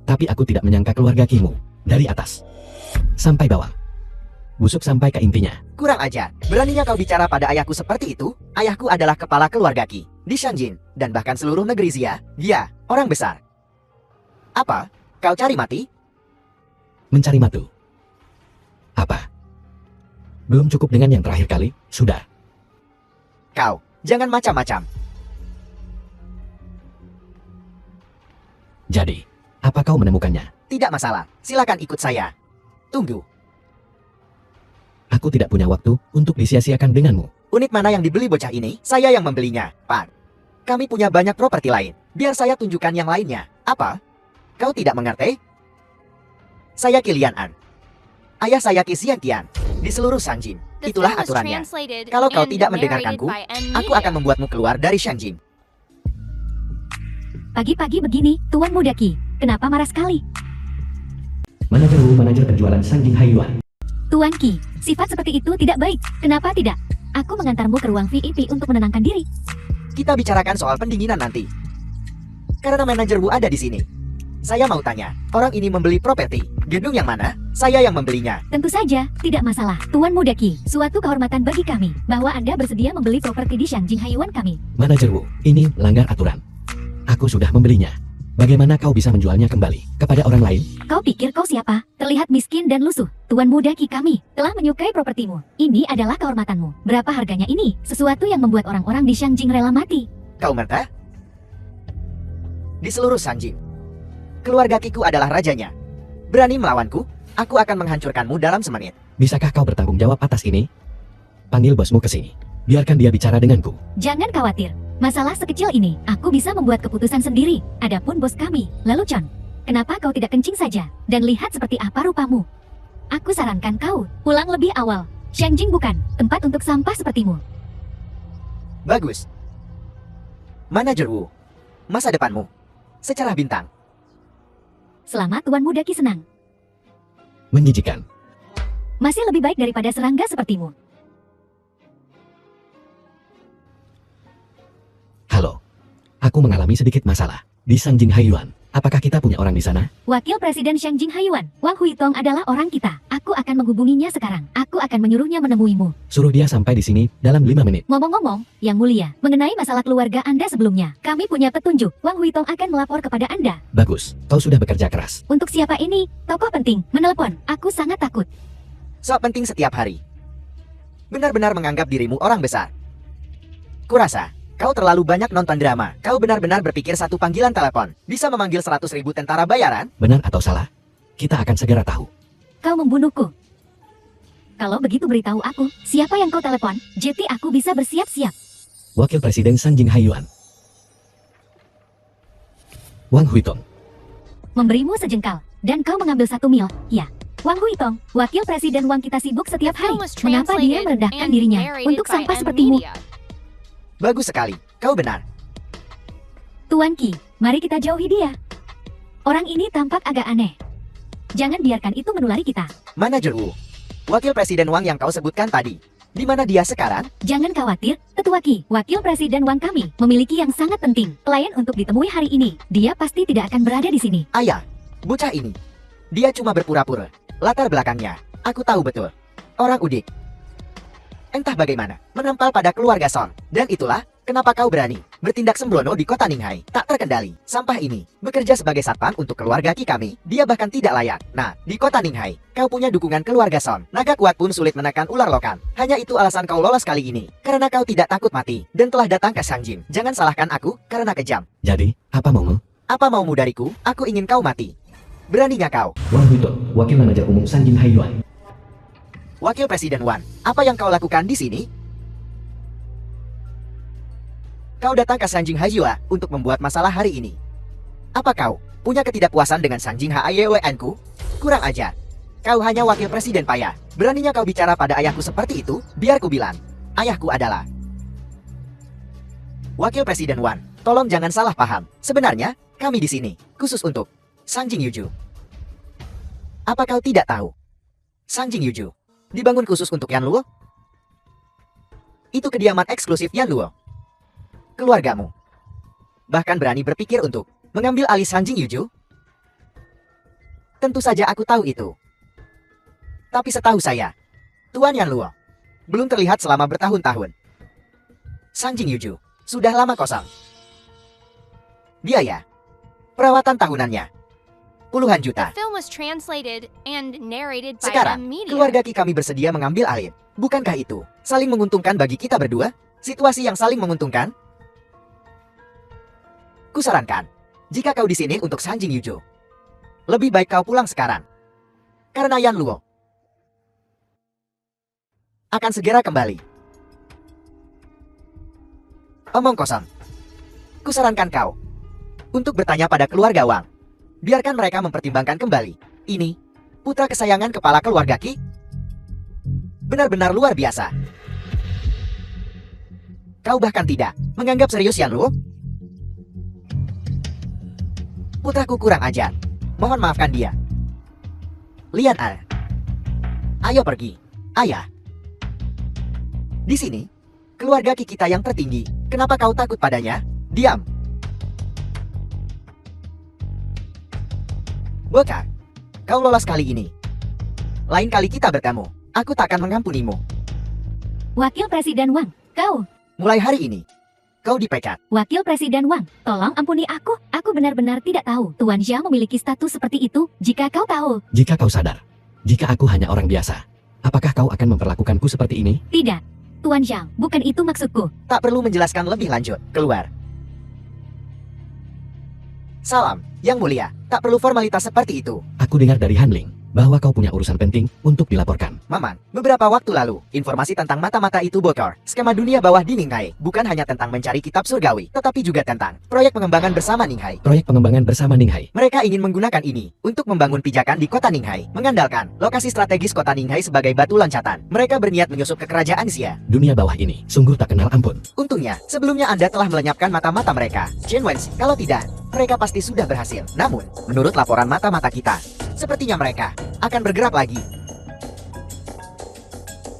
Tapi aku tidak menyangka keluarga Kimu. Dari atas sampai bawah. Busuk sampai ke intinya. Kurang ajar, beraninya kau bicara pada ayahku seperti itu? Ayahku adalah kepala keluarga Qi di Shangjin, dan bahkan seluruh negeri Xia. Dia, orang besar. Apa? Kau cari mati? Mencari matu. Apa? Belum cukup dengan yang terakhir kali? Sudah. Kau, jangan macam-macam. Jadi, apa kau menemukannya? Tidak masalah, silakan ikut saya. Tunggu, Aku tidak punya waktu untuk disia-siakan denganmu. unit mana yang dibeli bocah ini? Saya yang membelinya, Pak. Kami punya banyak properti lain. Biar saya tunjukkan yang lainnya. Apa? Kau tidak mengerti? Saya Kilian An. Ayah saya Qi Xianqian. Di seluruh Shangjin. The Itulah film was aturannya. translated Kalau kau and tidak narrated mendengarkanku, by N aku Media. akan membuatmu keluar dari Shangjin. Pagi-pagi begini, Tuan Muda Qi. Kenapa marah sekali? Manajer penjualan Shangjin Haiyuan. Tuan Qi, sifat seperti itu tidak baik. Kenapa tidak? Aku mengantarmu ke ruang VIP untuk menenangkan diri. Kita bicarakan soal pendinginan nanti. Karena manajer Wu ada di sini. Saya mau tanya, orang ini membeli properti. Gedung yang mana? Saya yang membelinya. Tentu saja, tidak masalah. Tuan Muda Qi, suatu kehormatan bagi kami bahwa Anda bersedia membeli properti di Shangjin Haiyuan kami. Manajer Wu, ini melanggar aturan. Aku sudah membelinya. Bagaimana kau bisa menjualnya kembali kepada orang lain? Kau pikir kau siapa? Terlihat miskin dan lusuh. Tuan Muda Qi kami telah menyukai propertimu. Ini adalah kehormatanmu. Berapa harganya ini? Sesuatu yang membuat orang-orang di Shangjin rela mati. Kau merta? Di seluruh Shangjin, keluarga Kiku adalah rajanya. Berani melawanku? Aku akan menghancurkanmu dalam semenit. Bisakah kau bertanggung jawab atas ini? Panggil bosmu ke sini. Biarkan dia bicara denganku. Jangan khawatir. Masalah sekecil ini, aku bisa membuat keputusan sendiri. Adapun bos kami, lalu Chon, kenapa kau tidak kencing saja dan lihat seperti apa rupamu? Aku sarankan kau pulang lebih awal. Shangjin bukan tempat untuk sampah sepertimu. Bagus. Manajer Wu, masa depanmu secerah bintang. Selamat Tuan Muda Qi senang. Menjijikan. Masih lebih baik daripada serangga sepertimu. Halo. Aku mengalami sedikit masalah di Shangjin Haiyuan. Apakah kita punya orang di sana? Wakil Presiden Shangjin Haiyuan, Wang Huitong adalah orang kita. Aku akan menghubunginya sekarang. Aku akan menyuruhnya menemuimu. Suruh dia sampai di sini dalam 5 menit. Ngomong-ngomong, Yang Mulia, mengenai masalah keluarga Anda sebelumnya, kami punya petunjuk. Wang Huitong akan melapor kepada Anda. Bagus, kau sudah bekerja keras. Untuk siapa ini? Tokoh penting, menelepon. Aku sangat takut. Sok penting setiap hari. Benar-benar menganggap dirimu orang besar. Kurasa, kau terlalu banyak nonton drama. Kau benar-benar berpikir satu panggilan telepon bisa memanggil 100.000 tentara bayaran? Benar atau salah? Kita akan segera tahu. Kau membunuhku. Kalau begitu beritahu aku, siapa yang kau telepon? Jadi aku bisa bersiap-siap. Wakil Presiden Shangjin Haiyuan. Wang Huitong. Memberimu sejengkal, dan kau mengambil 1 mil. Ya. Wang Huitong, Wakil Presiden Wang kita sibuk setiap hari. Film was Mengapa dia translated merendahkan and dirinya narrated untuk by sampah N sepertimu? Media. Bagus sekali, kau benar. Tuan Qi, mari kita jauhi dia. Orang ini tampak agak aneh. Jangan biarkan itu menulari kita. Manajer Wu, Wakil Presiden Wang yang kau sebutkan tadi. Di mana dia sekarang? Jangan khawatir, Tetua Qi, Wakil Presiden Wang kami, memiliki yang sangat penting. Klien untuk ditemui hari ini. Dia pasti tidak akan berada di sini. Ayah, bocah ini. Dia cuma berpura-pura. Latar belakangnya, aku tahu betul. Orang udik. Entah bagaimana, menampal pada keluarga Son. Dan itulah, kenapa kau berani bertindak sembrono di kota Ninghai. Tak terkendali. Sampah ini, bekerja sebagai satpam untuk keluarga Qi kami. Dia bahkan tidak layak. Nah, di kota Ninghai, kau punya dukungan keluarga Son. Naga kuat pun sulit menekan ular lokan. Hanya itu alasan kau lolos kali ini. Karena kau tidak takut mati, dan telah datang ke Shangjin. Jangan salahkan aku, karena kejam. Jadi, apa maumu? Apa maumu dariku? Aku ingin kau mati. Beraninya kau? Wang Huitong, Wakil Manajer Umum Shangjin Haiyuan. Wakil Presiden Wan, apa yang kau lakukan di sini? Kau datang ke Shangjin Haiyua untuk membuat masalah hari ini. Apa kau punya ketidakpuasan dengan Shangjin Haiyuan-ku? Kurang ajar. Kau hanya wakil presiden payah. Beraninya kau bicara pada ayahku seperti itu? Biar ku bilang, ayahku adalah Wakil Presiden Wan. Tolong jangan salah paham. Sebenarnya, kami di sini khusus untuk Shangjin Yuju. Apa kau tidak tahu? Shangjin Yuju dibangun khusus untuk Yan Luo. Itu kediaman eksklusif Yan Luo. Keluargamu bahkan berani berpikir untuk mengambil alih Sanjing Yuju? Tentu saja aku tahu itu. Tapi setahu saya, Tuan Yanluo belum terlihat selama bertahun-tahun. Sanjing Yuju sudah lama kosong. Biaya perawatan tahunannya puluhan juta. The film was translated and narrated by Sekarang, M Media. keluarga Ki kami bersedia mengambil alih. Bukankah itu saling menguntungkan bagi kita berdua? Situasi yang saling menguntungkan? Kusarankan, jika kau di sini untuk Sanjing Yuju, lebih baik kau pulang sekarang. Karena Yanluo akan segera kembali. Omong kosong. Kusarankan kau untuk bertanya pada keluarga Wang. Biarkan mereka mempertimbangkan kembali. Ini putra kesayangan kepala keluarga Ki. Benar-benar luar biasa. Kau bahkan tidak menganggap serius Yanluo? Putraku kurang ajar. Mohon maafkan dia. Lian A. Ayo pergi, ayah. Di sini, keluarga Ki kita yang tertinggi. Kenapa kau takut padanya? Diam. Bokak, kau lolos kali ini. Lain kali kita bertemu, aku takkan mengampunimu. Wakil Presiden Wang, kau. Mulai hari ini, kau dipecat. Wakil Presiden Wang, tolong ampuni aku. Aku benar-benar tidak tahu Tuan Zhao memiliki status seperti itu. Jika kau tahu, Jika kau sadar, jika aku hanya orang biasa, apakah kau akan memperlakukanku seperti ini? tidak. Tuan Zhao, bukan itu maksudku. Tak perlu menjelaskan lebih lanjut. Keluar. Salam, Yang Mulia. Tak perlu formalitas seperti itu. Aku dengar dari Hanling bahwa kau punya urusan penting untuk dilaporkan. Maman, beberapa waktu lalu, informasi tentang mata-mata itu bocor. Skema dunia bawah di Ninghai bukan hanya tentang mencari kitab surgawi, tetapi juga tentang proyek pengembangan bersama Ninghai. Proyek pengembangan bersama Ninghai. Mereka ingin menggunakan ini untuk membangun pijakan di kota Ninghai, mengandalkan lokasi strategis kota Ninghai sebagai batu loncatan. Mereka berniat menyusup ke kerajaan Xia. Dunia bawah ini sungguh tak kenal ampun. Untungnya, sebelumnya Anda telah melenyapkan mata-mata mereka. Chen Wenxi, kalau tidak, mereka pasti sudah berhasil. Namun, menurut laporan mata-mata kita, sepertinya mereka akan bergerak lagi.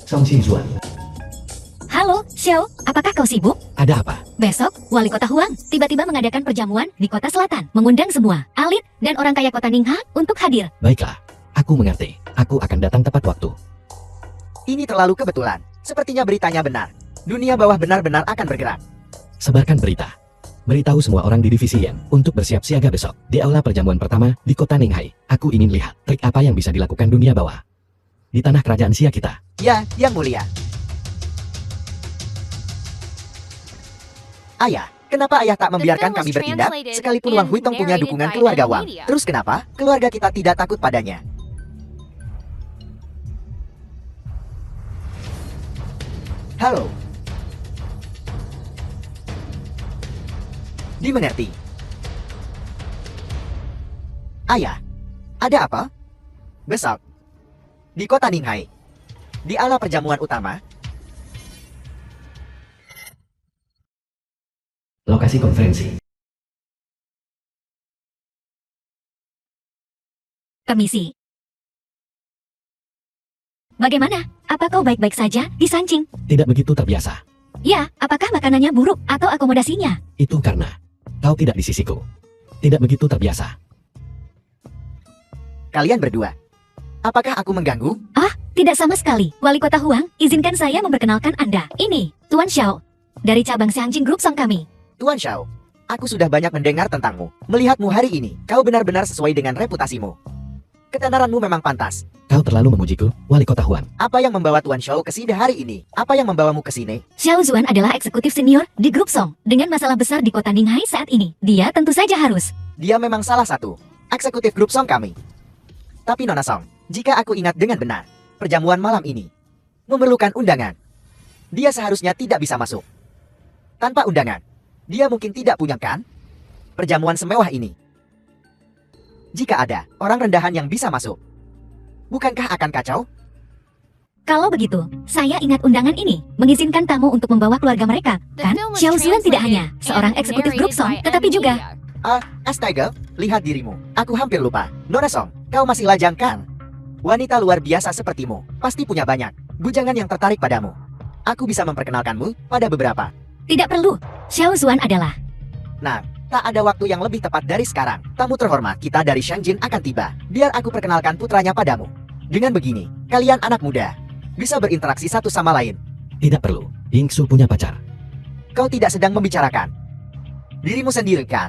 Song Xinzuan, Halo, Xiao, apakah kau sibuk? ada apa? Besok, Wali Kota Huang tiba-tiba mengadakan perjamuan di Kota Selatan, mengundang semua elit dan orang kaya Kota Ningha untuk hadir. Baiklah, aku mengerti. Aku akan datang tepat waktu. Ini terlalu kebetulan. Sepertinya beritanya benar. Dunia bawah benar-benar akan bergerak. Sebarkan berita. Beritahu semua orang di divisi Yen untuk bersiap siaga besok di aula perjamuan pertama di kota Ninghai. Aku ingin lihat trik apa yang bisa dilakukan dunia bawah di tanah kerajaan Xia kita. Ya, Yang Mulia. Ayah, kenapa ayah tak membiarkan kami bertindak? Sekalipun Wang Huitong punya dukungan keluarga Wang. Terus kenapa keluarga kita tidak takut padanya? Halo. Dimengerti. Ayah, ada apa? Besok, di kota Ninghai, di aula perjamuan utama, Lokasi konferensi. Permisi. Bagaimana? Apa kau baik-baik saja di Sanjing? Tidak begitu terbiasa. Ya, apakah makanannya buruk atau akomodasinya? Itu karena kau tidak di sisiku. Tidak begitu terbiasa. kalian berdua. Apakah aku mengganggu? Tidak sama sekali. Wali Kota Huang, izinkan saya memperkenalkan Anda. Ini, Tuan Xiao. Dari cabang Sanjing Group Song kami. Tuan Xiao, aku sudah banyak mendengar tentangmu. Melihatmu hari ini, kau benar-benar sesuai dengan reputasimu. Ketenaranmu memang pantas. Kau terlalu memujiku, Wali Kota Huan. Apa yang membawa Tuan Xiao ke sini hari ini? Apa yang membawamu ke sini? Xiao Zuan adalah eksekutif senior di Grup Song. Dengan masalah besar di kota Ninghai saat ini, dia tentu saja harus. Dia memang salah satu eksekutif grup Song kami. Tapi Nona Song, jika aku ingat dengan benar, perjamuan malam ini memerlukan undangan. Dia seharusnya tidak bisa masuk. Tanpa undangan, dia mungkin tidak punya kan? Perjamuan semewah ini. Jika ada orang rendahan yang bisa masuk, bukankah akan kacau? Kalau begitu, saya ingat undangan ini, mengizinkan tamu untuk membawa keluarga mereka, The kan? film was Xiao Zuan tidak translated hanya seorang and eksekutif grup narrated Song, by tetapi M juga Media. Astaga, lihat dirimu. Aku hampir lupa. Nona Song, kau masih lajang kan? Wanita luar biasa sepertimu, pasti punya banyak bujangan yang tertarik padamu. Aku bisa memperkenalkanmu pada beberapa. tidak perlu. Xiao Zuan adalah Nah, Tak ada waktu yang lebih tepat dari sekarang. Tamu terhormat kita dari Shangjin akan tiba. Biar aku perkenalkan putranya padamu. Dengan begini, kalian anak muda bisa berinteraksi satu sama lain. Tidak perlu. Yingsu punya pacar. Kau tidak sedang membicarakan dirimu sendiri kan?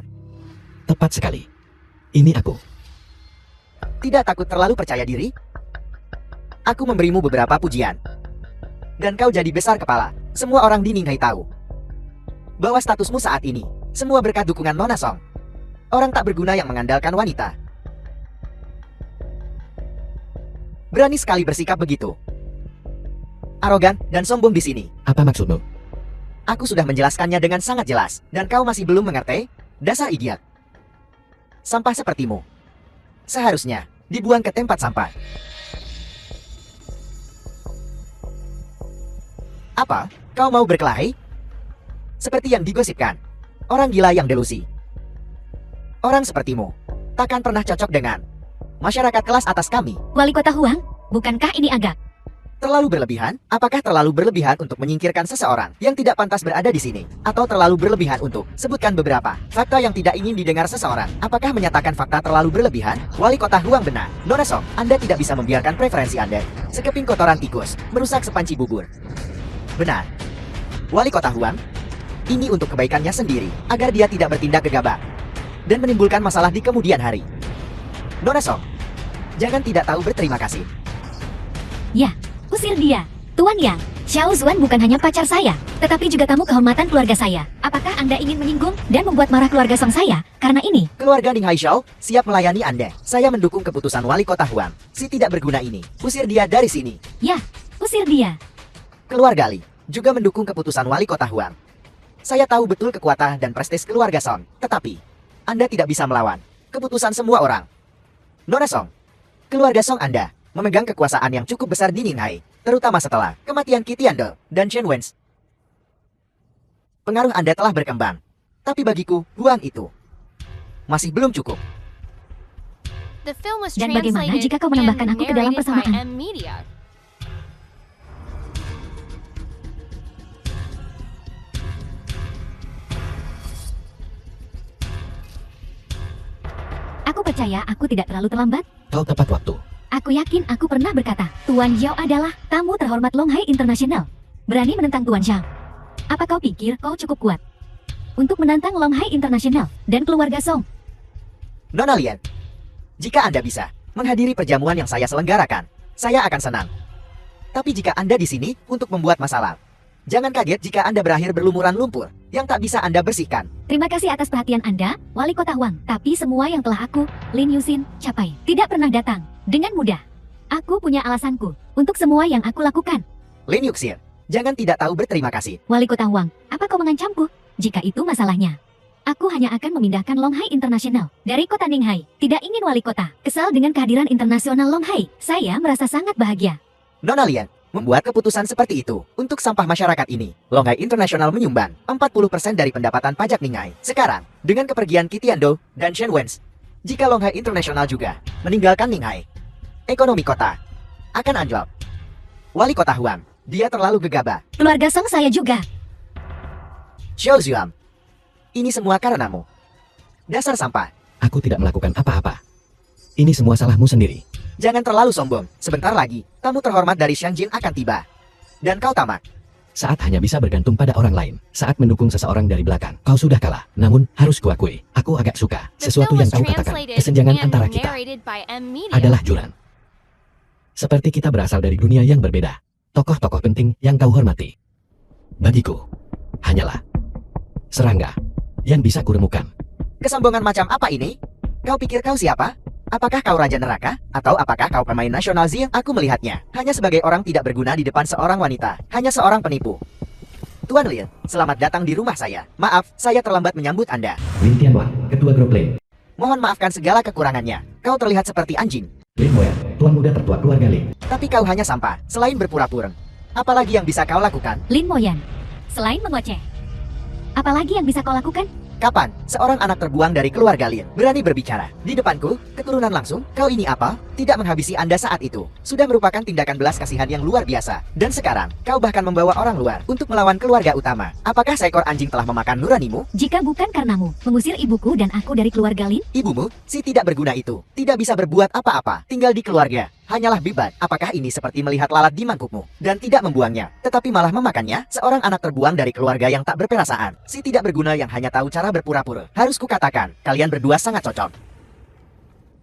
Tepat sekali. Ini aku. Tidak takut terlalu percaya diri? Aku memberimu beberapa pujian. Dan kau jadi besar kepala. Semua orang di Ninghai tahu bahwa statusmu saat ini semua berkat dukungan Nona Song. Orang tak berguna yang mengandalkan wanita. Berani sekali bersikap begitu. Arogan dan sombong di sini. Apa maksudmu? Aku sudah menjelaskannya dengan sangat jelas. Dan kau masih belum mengerti? Dasar idiot. Sampah sepertimu seharusnya dibuang ke tempat sampah. Apa? Kau mau berkelahi? Seperti yang digosipkan. Orang gila yang delusi. Orang sepertimu takkan pernah cocok dengan masyarakat kelas atas kami. Wali Kota Huang, bukankah ini agak Terlalu berlebihan? Apakah terlalu berlebihan untuk menyingkirkan seseorang yang tidak pantas berada di sini? Atau terlalu berlebihan untuk sebutkan beberapa fakta yang tidak ingin didengar seseorang? Apakah menyatakan fakta terlalu berlebihan? Wali Kota Huang benar. Nona Song, Anda tidak bisa membiarkan preferensi Anda, sekeping kotoran tikus, merusak sepanci bubur. Benar. Wali Kota Huang, ini untuk kebaikannya sendiri, agar dia tidak bertindak gegabah dan menimbulkan masalah di kemudian hari. Nona Song, jangan tidak tahu berterima kasih. Ya, usir dia. Tuan Yang, Xiao Zuan bukan hanya pacar saya, tetapi juga tamu kehormatan keluarga saya. Apakah Anda ingin menyinggung dan membuat marah keluarga Song saya? Karena ini, Keluarga Ninghai Xiao siap melayani Anda. Saya mendukung keputusan Wali Kota Huang. Si tidak berguna ini, usir dia dari sini. ya, usir dia. Keluarga Li juga mendukung keputusan Wali Kota Huang. Saya tahu betul kekuatan dan prestis keluarga Song, tetapi Anda tidak bisa melawan keputusan semua orang. Nona Song, keluarga Song Anda memegang kekuasaan yang cukup besar di Ninghai, terutama setelah kematian Qitiandel dan Chen Wens. Pengaruh Anda telah berkembang, tapi bagiku, Huang itu masih belum cukup. The film was Dan bagaimana translated jika kau menambahkan and aku ke dalam narrated by persamaan? M Media. Aku percaya aku tidak terlalu terlambat. Kau tepat waktu. Aku yakin aku pernah berkata, Tuan Zhao adalah tamu terhormat Longhai International. Berani menentang Tuan Zhao. Apa kau pikir kau cukup kuat untuk menantang Longhai International dan keluarga Song? Nona Lian, jika Anda bisa menghadiri perjamuan yang saya selenggarakan, saya akan senang. Tapi jika Anda di sini untuk membuat masalah, jangan kaget jika Anda berakhir berlumuran lumpur yang tak bisa Anda bersihkan. Terima kasih atas perhatian Anda, Wali Kota Huang. Tapi semua yang telah aku, Lin Yusin, capai, tidak pernah datang dengan mudah. Aku punya alasanku untuk semua yang aku lakukan. Lin Yuxin, jangan tidak tahu berterima kasih. Wali Kota Huang, apa kau mengancamku? Jika itu masalahnya, aku hanya akan memindahkan Longhai International dari kota Ninghai. Tidak ingin wali kota kesal dengan kehadiran internasional Longhai. Saya merasa sangat bahagia. Nona Lian membuat keputusan seperti itu untuk sampah masyarakat ini. Longhai International menyumbang 40% dari pendapatan pajak Ninghai. Sekarang, dengan kepergian Qitiandou dan Shen Wens, jika Longhai International juga meninggalkan Ninghai, ekonomi kota akan anjlok. Wali Kota Huang, dia terlalu gegabah. Keluarga Song saya juga. Xiao Zuam, ini semua karenamu. Dasar sampah. Aku tidak melakukan apa-apa. Ini semua salahmu sendiri. Jangan terlalu sombong. Sebentar lagi, tamu terhormat dari Shangjin akan tiba. Dan kau tamak. Saat hanya bisa bergantung pada orang lain, saat mendukung seseorang dari belakang, kau sudah kalah. Namun, harus kuakui, aku agak suka The sesuatu film yang was kau katakan. translated Kesenjangan and antara kita narrated by M Media. adalah jurang. Seperti kita berasal dari dunia yang berbeda. Tokoh-tokoh penting yang kau hormati, bagiku, hanyalah serangga yang bisa kuremukan. Kesombongan macam apa ini? Kau pikir kau siapa? Apakah kau Raja Neraka? Atau apakah kau pemain nasional Zia? Aku melihatnya hanya sebagai orang tidak berguna di depan seorang wanita. Hanya seorang penipu. Tuan Lin, selamat datang di rumah saya. Maaf, saya terlambat menyambut Anda. Lin Tianwan, Ketua Grup Lin. Mohon maafkan segala kekurangannya. Kau terlihat seperti anjing. Lin Moyan, Tuan Muda Tertua Keluarga Lin. Tapi kau hanya sampah, selain berpura-pura. Apalagi yang bisa kau lakukan? Lin Moyan, selain mengoceh, apalagi yang bisa kau lakukan? Kapan seorang anak terbuang dari keluarga Lin berani berbicara di depanku, keturunan langsung? Kau ini apa? Tidak menghabisi Anda saat itu sudah merupakan tindakan belas kasihan yang luar biasa. Dan sekarang, kau bahkan membawa orang luar untuk melawan keluarga utama. Apakah seekor anjing telah memakan nuranimu? Jika bukan karenamu, mengusir ibuku dan aku dari keluarga Lin, Ibumu, si tidak berguna itu, tidak bisa berbuat apa-apa, tinggal di keluarga. Hanyalah bibat. Apakah ini seperti melihat lalat di mangkukmu dan tidak membuangnya, tetapi malah memakannya? Seorang anak terbuang dari keluarga yang tak berperasaan, si tidak berguna yang hanya tahu cara berpura-pura. Harus kukatakan, kalian berdua sangat cocok.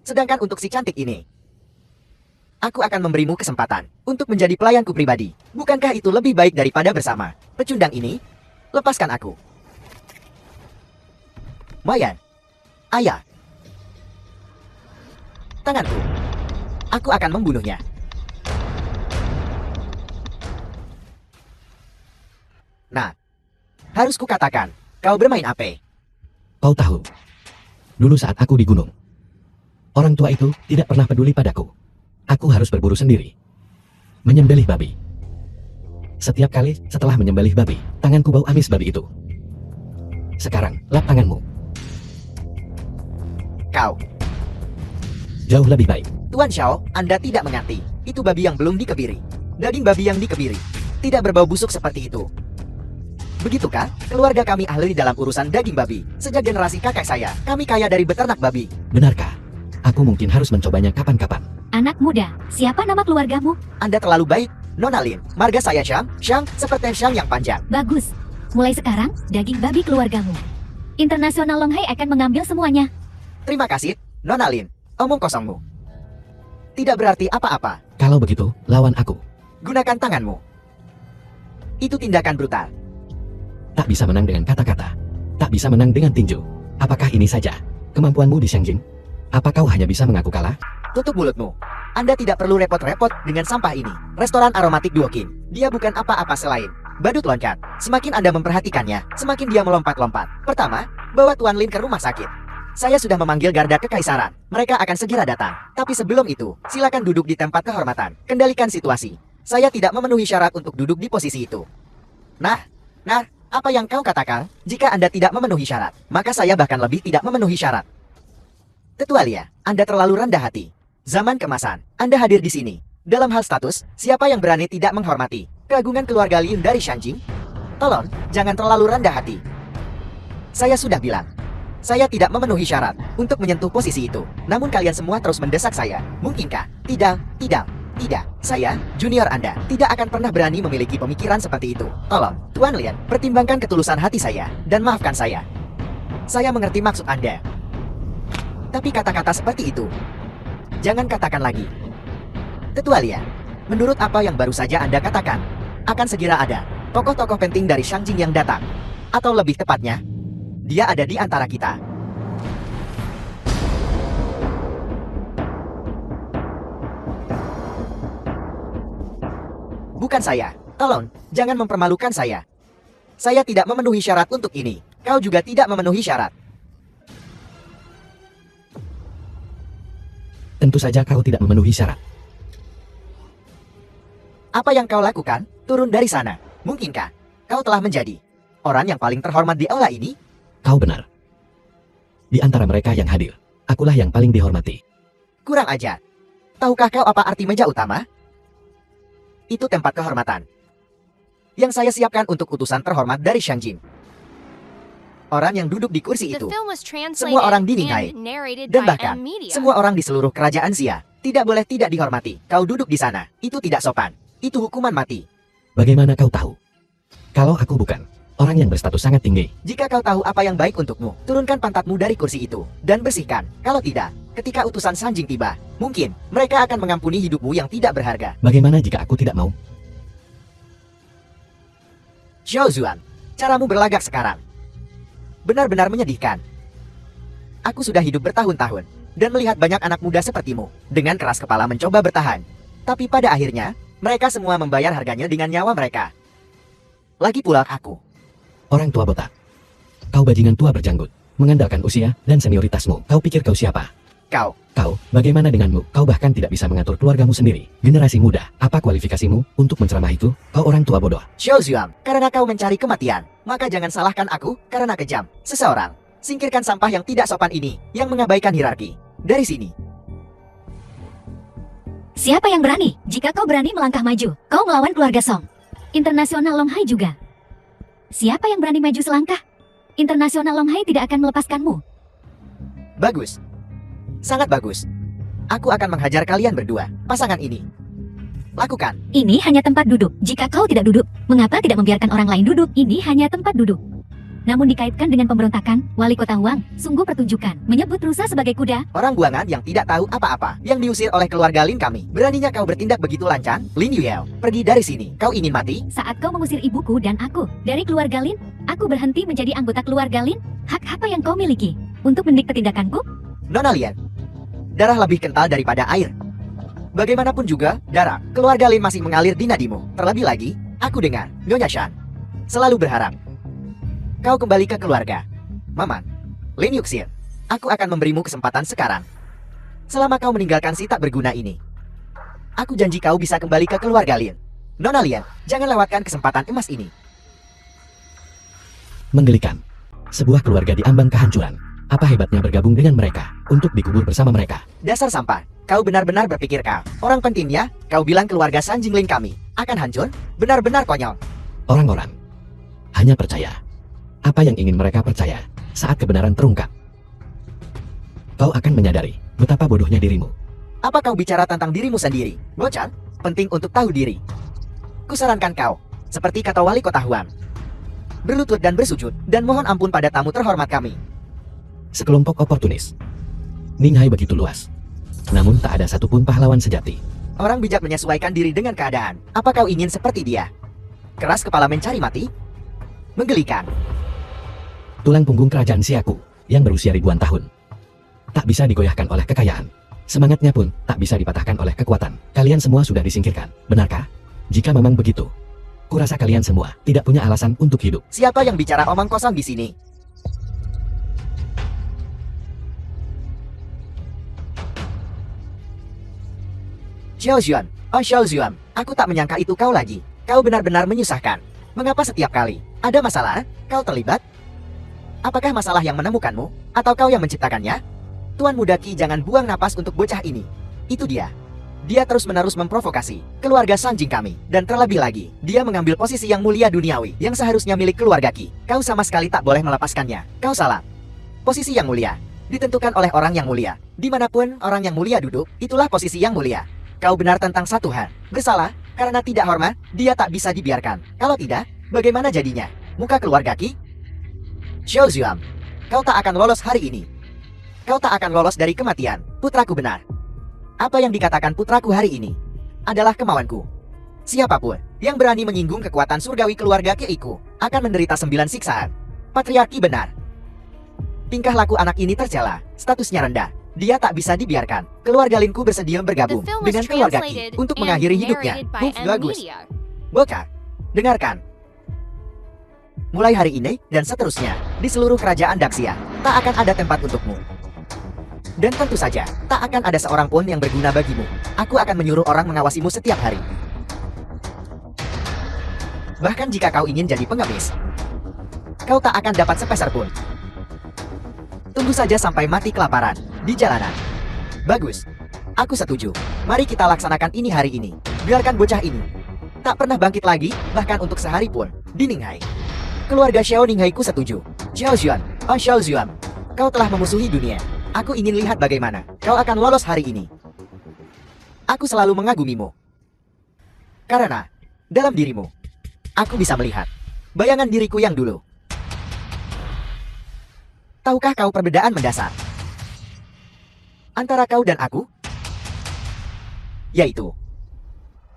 Sedangkan untuk si cantik ini, aku akan memberimu kesempatan untuk menjadi pelayanku pribadi. Bukankah itu lebih baik daripada bersama pecundang ini? Lepaskan aku. Mayan. Ayah. Tanganku. Aku akan membunuhnya. Nah, harus kukatakan, kau bermain ape. Kau tahu, dulu saat aku di gunung, orang tua itu tidak pernah peduli padaku. Aku harus berburu sendiri, menyembelih babi. Setiap kali setelah menyembelih babi, tanganku bau amis babi itu. Sekarang, lap tanganmu. Kau. Jauh lebih baik. Tuan Xiao, Anda tidak mengerti. Itu babi yang belum dikebiri. Daging babi yang dikebiri tidak berbau busuk seperti itu. Begitukah? Keluarga kami ahli dalam urusan daging babi. Sejak generasi kakek saya, kami kaya dari beternak babi. Benarkah? Aku mungkin harus mencobanya kapan-kapan. anak muda, siapa nama keluargamu? Anda terlalu baik, Nona Lin. Marga saya Shang, Shang seperti Shang yang panjang. Bagus. Mulai sekarang, daging babi keluargamu. Internasional Longhai akan mengambil semuanya. Terima kasih, Nona Lin. Omong kosongmu tidak berarti apa-apa. Kalau begitu, lawan aku. Gunakan tanganmu. Itu tindakan brutal. Tak bisa menang dengan kata-kata. Tak bisa menang dengan tinju. Apakah ini saja kemampuanmu di Shangjin? Apa kau hanya bisa mengaku kalah? Tutup mulutmu. Anda tidak perlu repot-repot dengan sampah ini. Restoran aromatik Duokin. Dia bukan apa-apa selain badut loncat. Semakin Anda memperhatikannya, semakin dia melompat-lompat. Pertama, bawa Tuan Lin ke rumah sakit. Saya sudah memanggil garda kekaisaran. Mereka akan segera datang. Tapi sebelum itu, silakan duduk di tempat kehormatan. Kendalikan situasi. Saya tidak memenuhi syarat untuk duduk di posisi itu. Nah, apa yang kau katakan? Jika Anda tidak memenuhi syarat, maka saya bahkan lebih tidak memenuhi syarat. Tetua Lia, Anda terlalu rendah hati. Zaman kemasan, Anda hadir di sini. Dalam hal status, siapa yang berani tidak menghormati keagungan keluarga Liun dari Shangjing? Tolong, jangan terlalu rendah hati. Saya sudah bilang, saya tidak memenuhi syarat untuk menyentuh posisi itu. Namun kalian semua terus mendesak saya. Mungkinkah? Tidak. Saya, junior Anda, tidak akan pernah berani memiliki pemikiran seperti itu. Tolong, Tuan Lin, pertimbangkan ketulusan hati saya, dan maafkan saya. Saya mengerti maksud Anda. Tapi kata-kata seperti itu, jangan katakan lagi. Tetua Lia, menurut apa yang baru saja Anda katakan, akan segera ada tokoh-tokoh penting dari Shangjing yang datang. Atau lebih tepatnya, dia ada di antara kita. Bukan saya. Tolong, jangan mempermalukan saya. Saya tidak memenuhi syarat untuk ini. Kau juga tidak memenuhi syarat. Tentu saja kau tidak memenuhi syarat. Apa yang kau lakukan? Turun dari sana. Mungkinkah kau telah menjadi orang yang paling terhormat di aula ini? Kau benar. Di antara mereka yang hadir, akulah yang paling dihormati. Kurang ajar. Tahukah kau apa arti meja utama? Itu tempat kehormatan yang saya siapkan untuk utusan terhormat dari Shangjin. Orang yang duduk di kursi The itu, film was translated semua orang dinikahi. and narrated Dan by bahkan, M Media. semua orang di seluruh kerajaan Xia tidak boleh tidak dihormati. Kau duduk di sana, itu tidak sopan. Itu hukuman mati. Bagaimana kau tahu? Kalau aku bukan orang yang berstatus sangat tinggi. Jika kau tahu apa yang baik untukmu, turunkan pantatmu dari kursi itu dan bersihkan. Kalau tidak, ketika utusan Shangjing tiba, mungkin mereka akan mengampuni hidupmu yang tidak berharga. Bagaimana jika aku tidak mau? Xiao Zuan, caramu berlagak sekarang benar-benar menyedihkan. Aku sudah hidup bertahun-tahun dan melihat banyak anak muda sepertimu dengan keras kepala mencoba bertahan. Tapi pada akhirnya, mereka semua membayar harganya dengan nyawa mereka. Lagi pula aku. Orang tua botak. Kau bajingan tua berjanggut, mengandalkan usia dan senioritasmu. Kau pikir kau siapa? Kau, Bagaimana denganmu? Kau bahkan tidak bisa mengatur keluargamu sendiri. Generasi muda, apa kualifikasimu untuk menceramah itu? Kau orang tua bodoh. Xiao Zuan, karena kau mencari kematian, maka jangan salahkan aku karena kejam. Seseorang, singkirkan sampah yang tidak sopan ini, yang mengabaikan hierarki. Dari sini. Siapa yang berani? Jika kau berani melangkah maju, kau melawan keluarga Song. Internasional Long Hai juga. Siapa yang berani maju selangkah? Internasional Long Hai tidak akan melepaskanmu. Bagus. Sangat bagus. Aku akan menghajar kalian berdua, pasangan ini. Lakukan. Ini hanya tempat duduk. Jika kau tidak duduk, mengapa tidak membiarkan orang lain duduk? Ini hanya tempat duduk. Namun dikaitkan dengan pemberontakan, Wali Kota Huang, sungguh pertunjukan. Menyebut rusa sebagai kuda. Orang buangan yang tidak tahu apa-apa, yang diusir oleh keluarga Lin kami. Beraninya kau bertindak begitu lancang? Lin Yuyao, pergi dari sini. Kau ingin mati? Saat kau mengusir ibuku dan aku dari keluarga Lin, aku berhenti menjadi anggota keluarga Lin. Hak apa yang kau miliki untuk mendidik tindakanku? Nona Lian, darah lebih kental daripada air. Bagaimanapun juga, darah keluarga Lin masih mengalir di nadimu. Terlebih lagi, aku dengar Nyonya Shan selalu berharap kau kembali ke keluarga. Maman, Lin Yuxin, aku akan memberimu kesempatan sekarang. Selama kau meninggalkan si tak berguna ini, aku janji kau bisa kembali ke keluarga Lin. Nona Lian, jangan lewatkan kesempatan emas ini. Menggelikan. Sebuah keluarga di ambang kehancuran. Apa hebatnya bergabung dengan mereka untuk dikubur bersama mereka? Dasar sampah, kau benar-benar berpikir kau orang pentingnya, kau bilang keluarga San Jinglin kami akan hancur? Benar-benar konyol. Orang-orang hanya percaya apa yang ingin mereka percaya saat kebenaran terungkap. Kau akan menyadari betapa bodohnya dirimu. Apa kau bicara tentang dirimu sendiri? Bocah, penting untuk tahu diri. Kusarankan kau, seperti kata Wali Kota Huang, berlutut dan bersujud, dan mohon ampun pada tamu terhormat kami. Sekelompok oportunis. Ninghai begitu luas. Namun tak ada satupun pahlawan sejati. Orang bijak menyesuaikan diri dengan keadaan. Apa kau ingin seperti dia? Keras kepala mencari mati? Menggelikan. Tulang punggung kerajaan Siaku yang berusia ribuan tahun. Tak bisa digoyahkan oleh kekayaan. Semangatnya pun tak bisa dipatahkan oleh kekuatan. Kalian semua sudah disingkirkan, benarkah? Jika memang begitu, kurasa kalian semua tidak punya alasan untuk hidup. Siapa yang bicara omong kosong di sini? Xiao Xuan, oh Xiao Xuan, aku tak menyangka itu kau lagi. Kau benar-benar menyusahkan. Mengapa setiap kali ada masalah, kau terlibat? Apakah masalah yang menemukanmu, atau kau yang menciptakannya? Tuan Muda Qi, jangan buang napas untuk bocah ini. Itu dia. Dia terus-menerus memprovokasi keluarga Sanjing kami. Dan terlebih lagi, dia mengambil posisi yang mulia duniawi yang seharusnya milik keluarga Qi. Kau sama sekali tak boleh melepaskannya. Kau salah. Posisi yang mulia ditentukan oleh orang yang mulia. Dimanapun orang yang mulia duduk, itulah posisi yang mulia. Kau benar tentang satu hal. Bersalah, karena tidak hormat, dia tak bisa dibiarkan. Kalau tidak, bagaimana jadinya? Muka keluarga Qi? Xiao Xuan, kau tak akan lolos hari ini. Kau tak akan lolos dari kematian. Putraku benar. Apa yang dikatakan putraku hari ini adalah kemauanku. Siapapun yang berani menyinggung kekuatan surgawi keluarga Qi-ku akan menderita 9 siksaan. Patriarki benar. Tingkah laku anak ini tercela, statusnya rendah. Dia tak bisa dibiarkan. Keluarga Linku bersedia The bergabung film was dengan keluarga Qi translated untuk and mengakhiri hidupnya. narrated by Bagus. M-Media. Bocah, dengarkan. Mulai hari ini dan seterusnya, di seluruh kerajaan Daxia, tak akan ada tempat untukmu. Dan tentu saja, tak akan ada seorang pun yang berguna bagimu. Aku akan menyuruh orang mengawasimu setiap hari. Bahkan jika kau ingin jadi pengemis, kau tak akan dapat sepeser pun. Tunggu saja sampai mati kelaparan di jalanan. Bagus. Aku setuju. Mari kita laksanakan ini hari ini. Biarkan bocah ini tak pernah bangkit lagi, bahkan untuk sehari pun, di Ninghai. Keluarga Xiao Ninghai-ku setuju. Xiao Xuan, oh Xiao Xuan, kau telah memusuhi dunia. Aku ingin lihat bagaimana kau akan lolos hari ini. Aku selalu mengagumimu. Karena, dalam dirimu, aku bisa melihat bayangan diriku yang dulu. Tahukah kau perbedaan mendasar antara kau dan aku? Yaitu,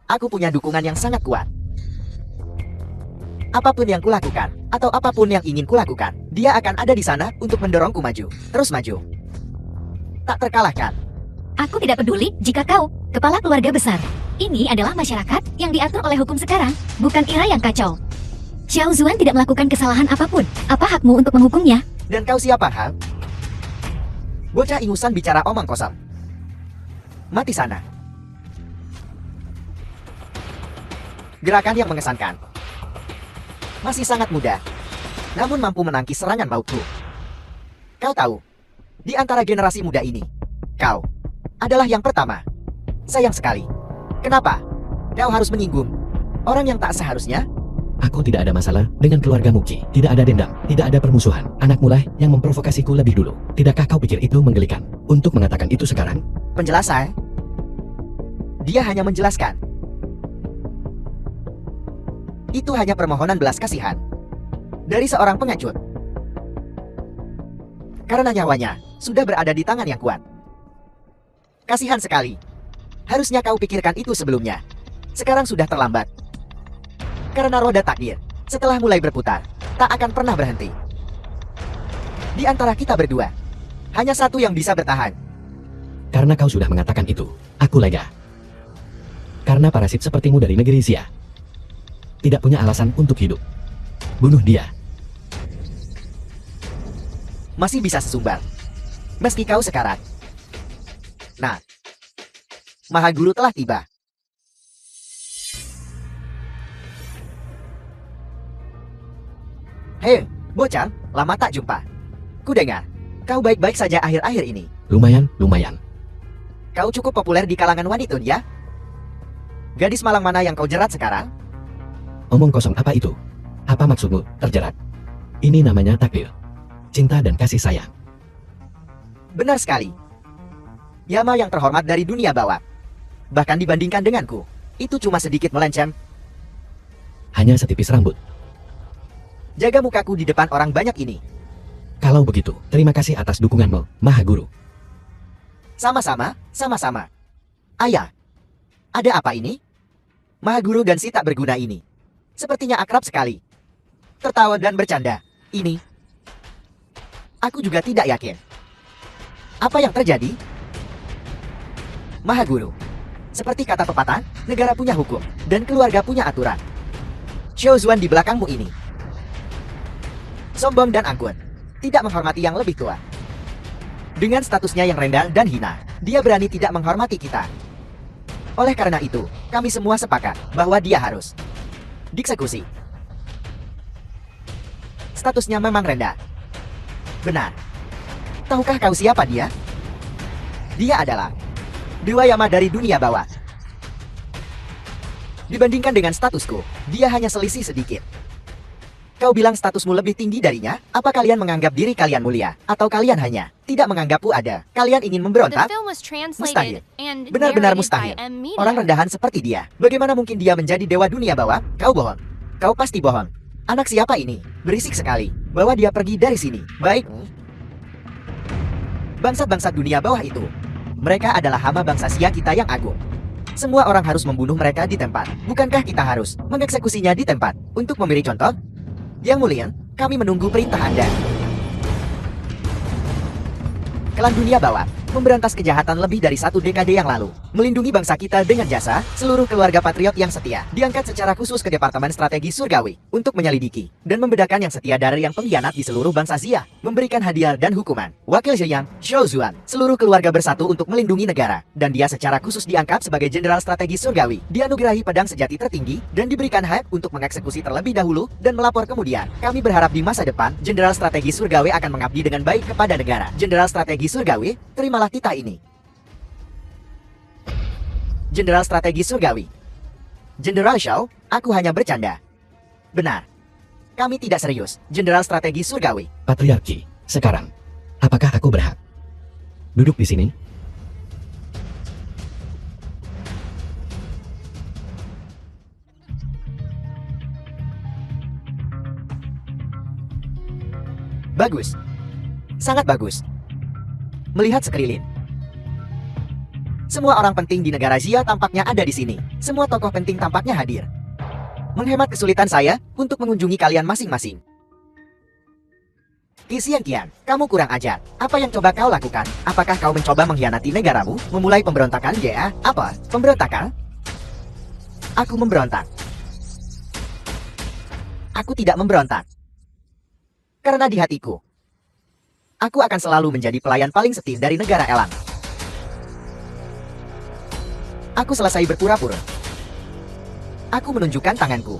aku punya dukungan yang sangat kuat. Apapun yang kulakukan, atau apapun yang ingin kulakukan, dia akan ada di sana untuk mendorongku maju. Terus maju. Tak terkalahkan. Aku tidak peduli jika kau kepala keluarga besar. Ini adalah masyarakat yang diatur oleh hukum sekarang, bukan era yang kacau. Xiao Zuan tidak melakukan kesalahan apapun. Apa hakmu untuk menghukumnya? Dan kau siapa, hal? Bocah ingusan bicara omong kosong. Mati sana. Gerakan yang mengesankan. Masih sangat muda, namun mampu menangkis serangan mautku. Kau tahu, di antara generasi muda ini, kau adalah yang pertama. Sayang sekali. Kenapa? Kau harus menyinggung orang yang tak seharusnya? Aku tidak ada masalah dengan keluarga Muki. Tidak ada dendam, tidak ada permusuhan. Anakmu lah yang memprovokasiku lebih dulu. Tidakkah kau pikir itu menggelikan? Untuk mengatakan itu sekarang? Penjelasan? Dia hanya menjelaskan. Itu hanya permohonan belas kasihan dari seorang pengecut. Karena nyawanya sudah berada di tangan yang kuat. Kasihan sekali. Harusnya kau pikirkan itu sebelumnya. Sekarang sudah terlambat. Karena roda takdir, setelah mulai berputar, tak akan pernah berhenti. Di antara kita berdua, hanya satu yang bisa bertahan. Karena kau sudah mengatakan itu, aku lega. Karena parasit sepertimu dari negeri Xia tidak punya alasan untuk hidup. Bunuh dia. Masih bisa sesumbar. Meski kau sekarat. Nah, Maha Guru telah tiba. Hei, bocah, lama tak jumpa. Ku dengar, kau baik-baik saja akhir-akhir ini. Lumayan. Kau cukup populer di kalangan wanita, ya? Gadis malang mana yang kau jerat sekarang? Omong kosong apa itu? Apa maksudmu, terjerat? Ini namanya takdir. Cinta dan kasih sayang. Benar sekali. Yama yang terhormat dari dunia bawah. Bahkan dibandingkan denganku, itu cuma sedikit melenceng. Hanya setipis rambut. Jaga mukaku di depan orang banyak ini. Kalau begitu, terima kasih atas dukunganmu, Maha Guru. Sama-sama. Ayah, ada apa ini? Maha Guru dan si tak berguna ini sepertinya akrab sekali. Tertawa dan bercanda. Ini, aku juga tidak yakin. Apa yang terjadi? Maha Guru, seperti kata pepatah, negara punya hukum, dan keluarga punya aturan. Xiao Zuan di belakangmu ini sombong dan anggun, tidak menghormati yang lebih tua. Dengan statusnya yang rendah dan hina, dia berani tidak menghormati kita. Oleh karena itu, kami semua sepakat bahwa dia harus dieksekusi. Statusnya memang rendah. Benar. Tahukah kau siapa dia? Dia adalah Dewa Yama dari dunia bawah. Dibandingkan dengan statusku, dia hanya selisih sedikit. Kau bilang statusmu lebih tinggi darinya? Apa kalian menganggap diri kalian mulia? Atau kalian hanya tidak menganggapku ada? Kalian ingin The memberontak? film was Mustahil. translated and Benar-benar narrated mustahil. by M. Media. Orang rendahan seperti dia, bagaimana mungkin dia menjadi dewa dunia bawah? Kau bohong. Kau pasti bohong. Anak siapa ini? Berisik sekali. Bawa dia pergi dari sini. Baik. Bangsa-bangsa dunia bawah itu, mereka adalah hama bangsa Xia kita yang agung. Semua orang harus membunuh mereka di tempat. Bukankah kita harus mengeksekusinya di tempat? Untuk memberi contoh, Yang Mulia, kami menunggu perintah Anda. Klan dunia bawah memberantas kejahatan lebih dari 1 dekade yang lalu, melindungi bangsa kita dengan jasa. Seluruh keluarga patriot yang setia diangkat secara khusus ke Departemen Strategi Surgawi untuk menyelidiki dan membedakan yang setia dari yang pengkhianat di seluruh bangsa Xia, memberikan hadiah dan hukuman. Wakil Zhejiang, Xiao Zuan, seluruh keluarga bersatu untuk melindungi negara, dan dia secara khusus diangkat sebagai Jenderal Strategi Surgawi, dianugerahi pedang sejati tertinggi, dan diberikan hak untuk mengeksekusi terlebih dahulu dan melapor kemudian. Kami berharap di masa depan, Jenderal Strategi Surgawi akan mengabdi dengan baik kepada negara. Jenderal Strategi Surgawi, terimalah titah ini. Jenderal Strategi Surgawi. Jenderal Xiao, aku hanya bercanda. Benar. Kami tidak serius, Jenderal Strategi Surgawi. Patriarki, sekarang, apakah aku berhak duduk di sini? Bagus. Sangat bagus. Melihat sekeliling, semua orang penting di negara Xia tampaknya ada di sini. Semua tokoh penting tampaknya hadir. Menghemat kesulitan saya untuk mengunjungi kalian masing-masing. Kian, kamu kurang ajar. Apa yang coba kau lakukan? Apakah kau mencoba mengkhianati negaramu? Memulai pemberontakan? Ya, apa? Pemberontakan? Aku memberontak. Aku tidak memberontak. Karena di hatiku, aku akan selalu menjadi pelayan paling setia dari negara Elang. Aku selesai berpura-pura. Aku menunjukkan tanganku.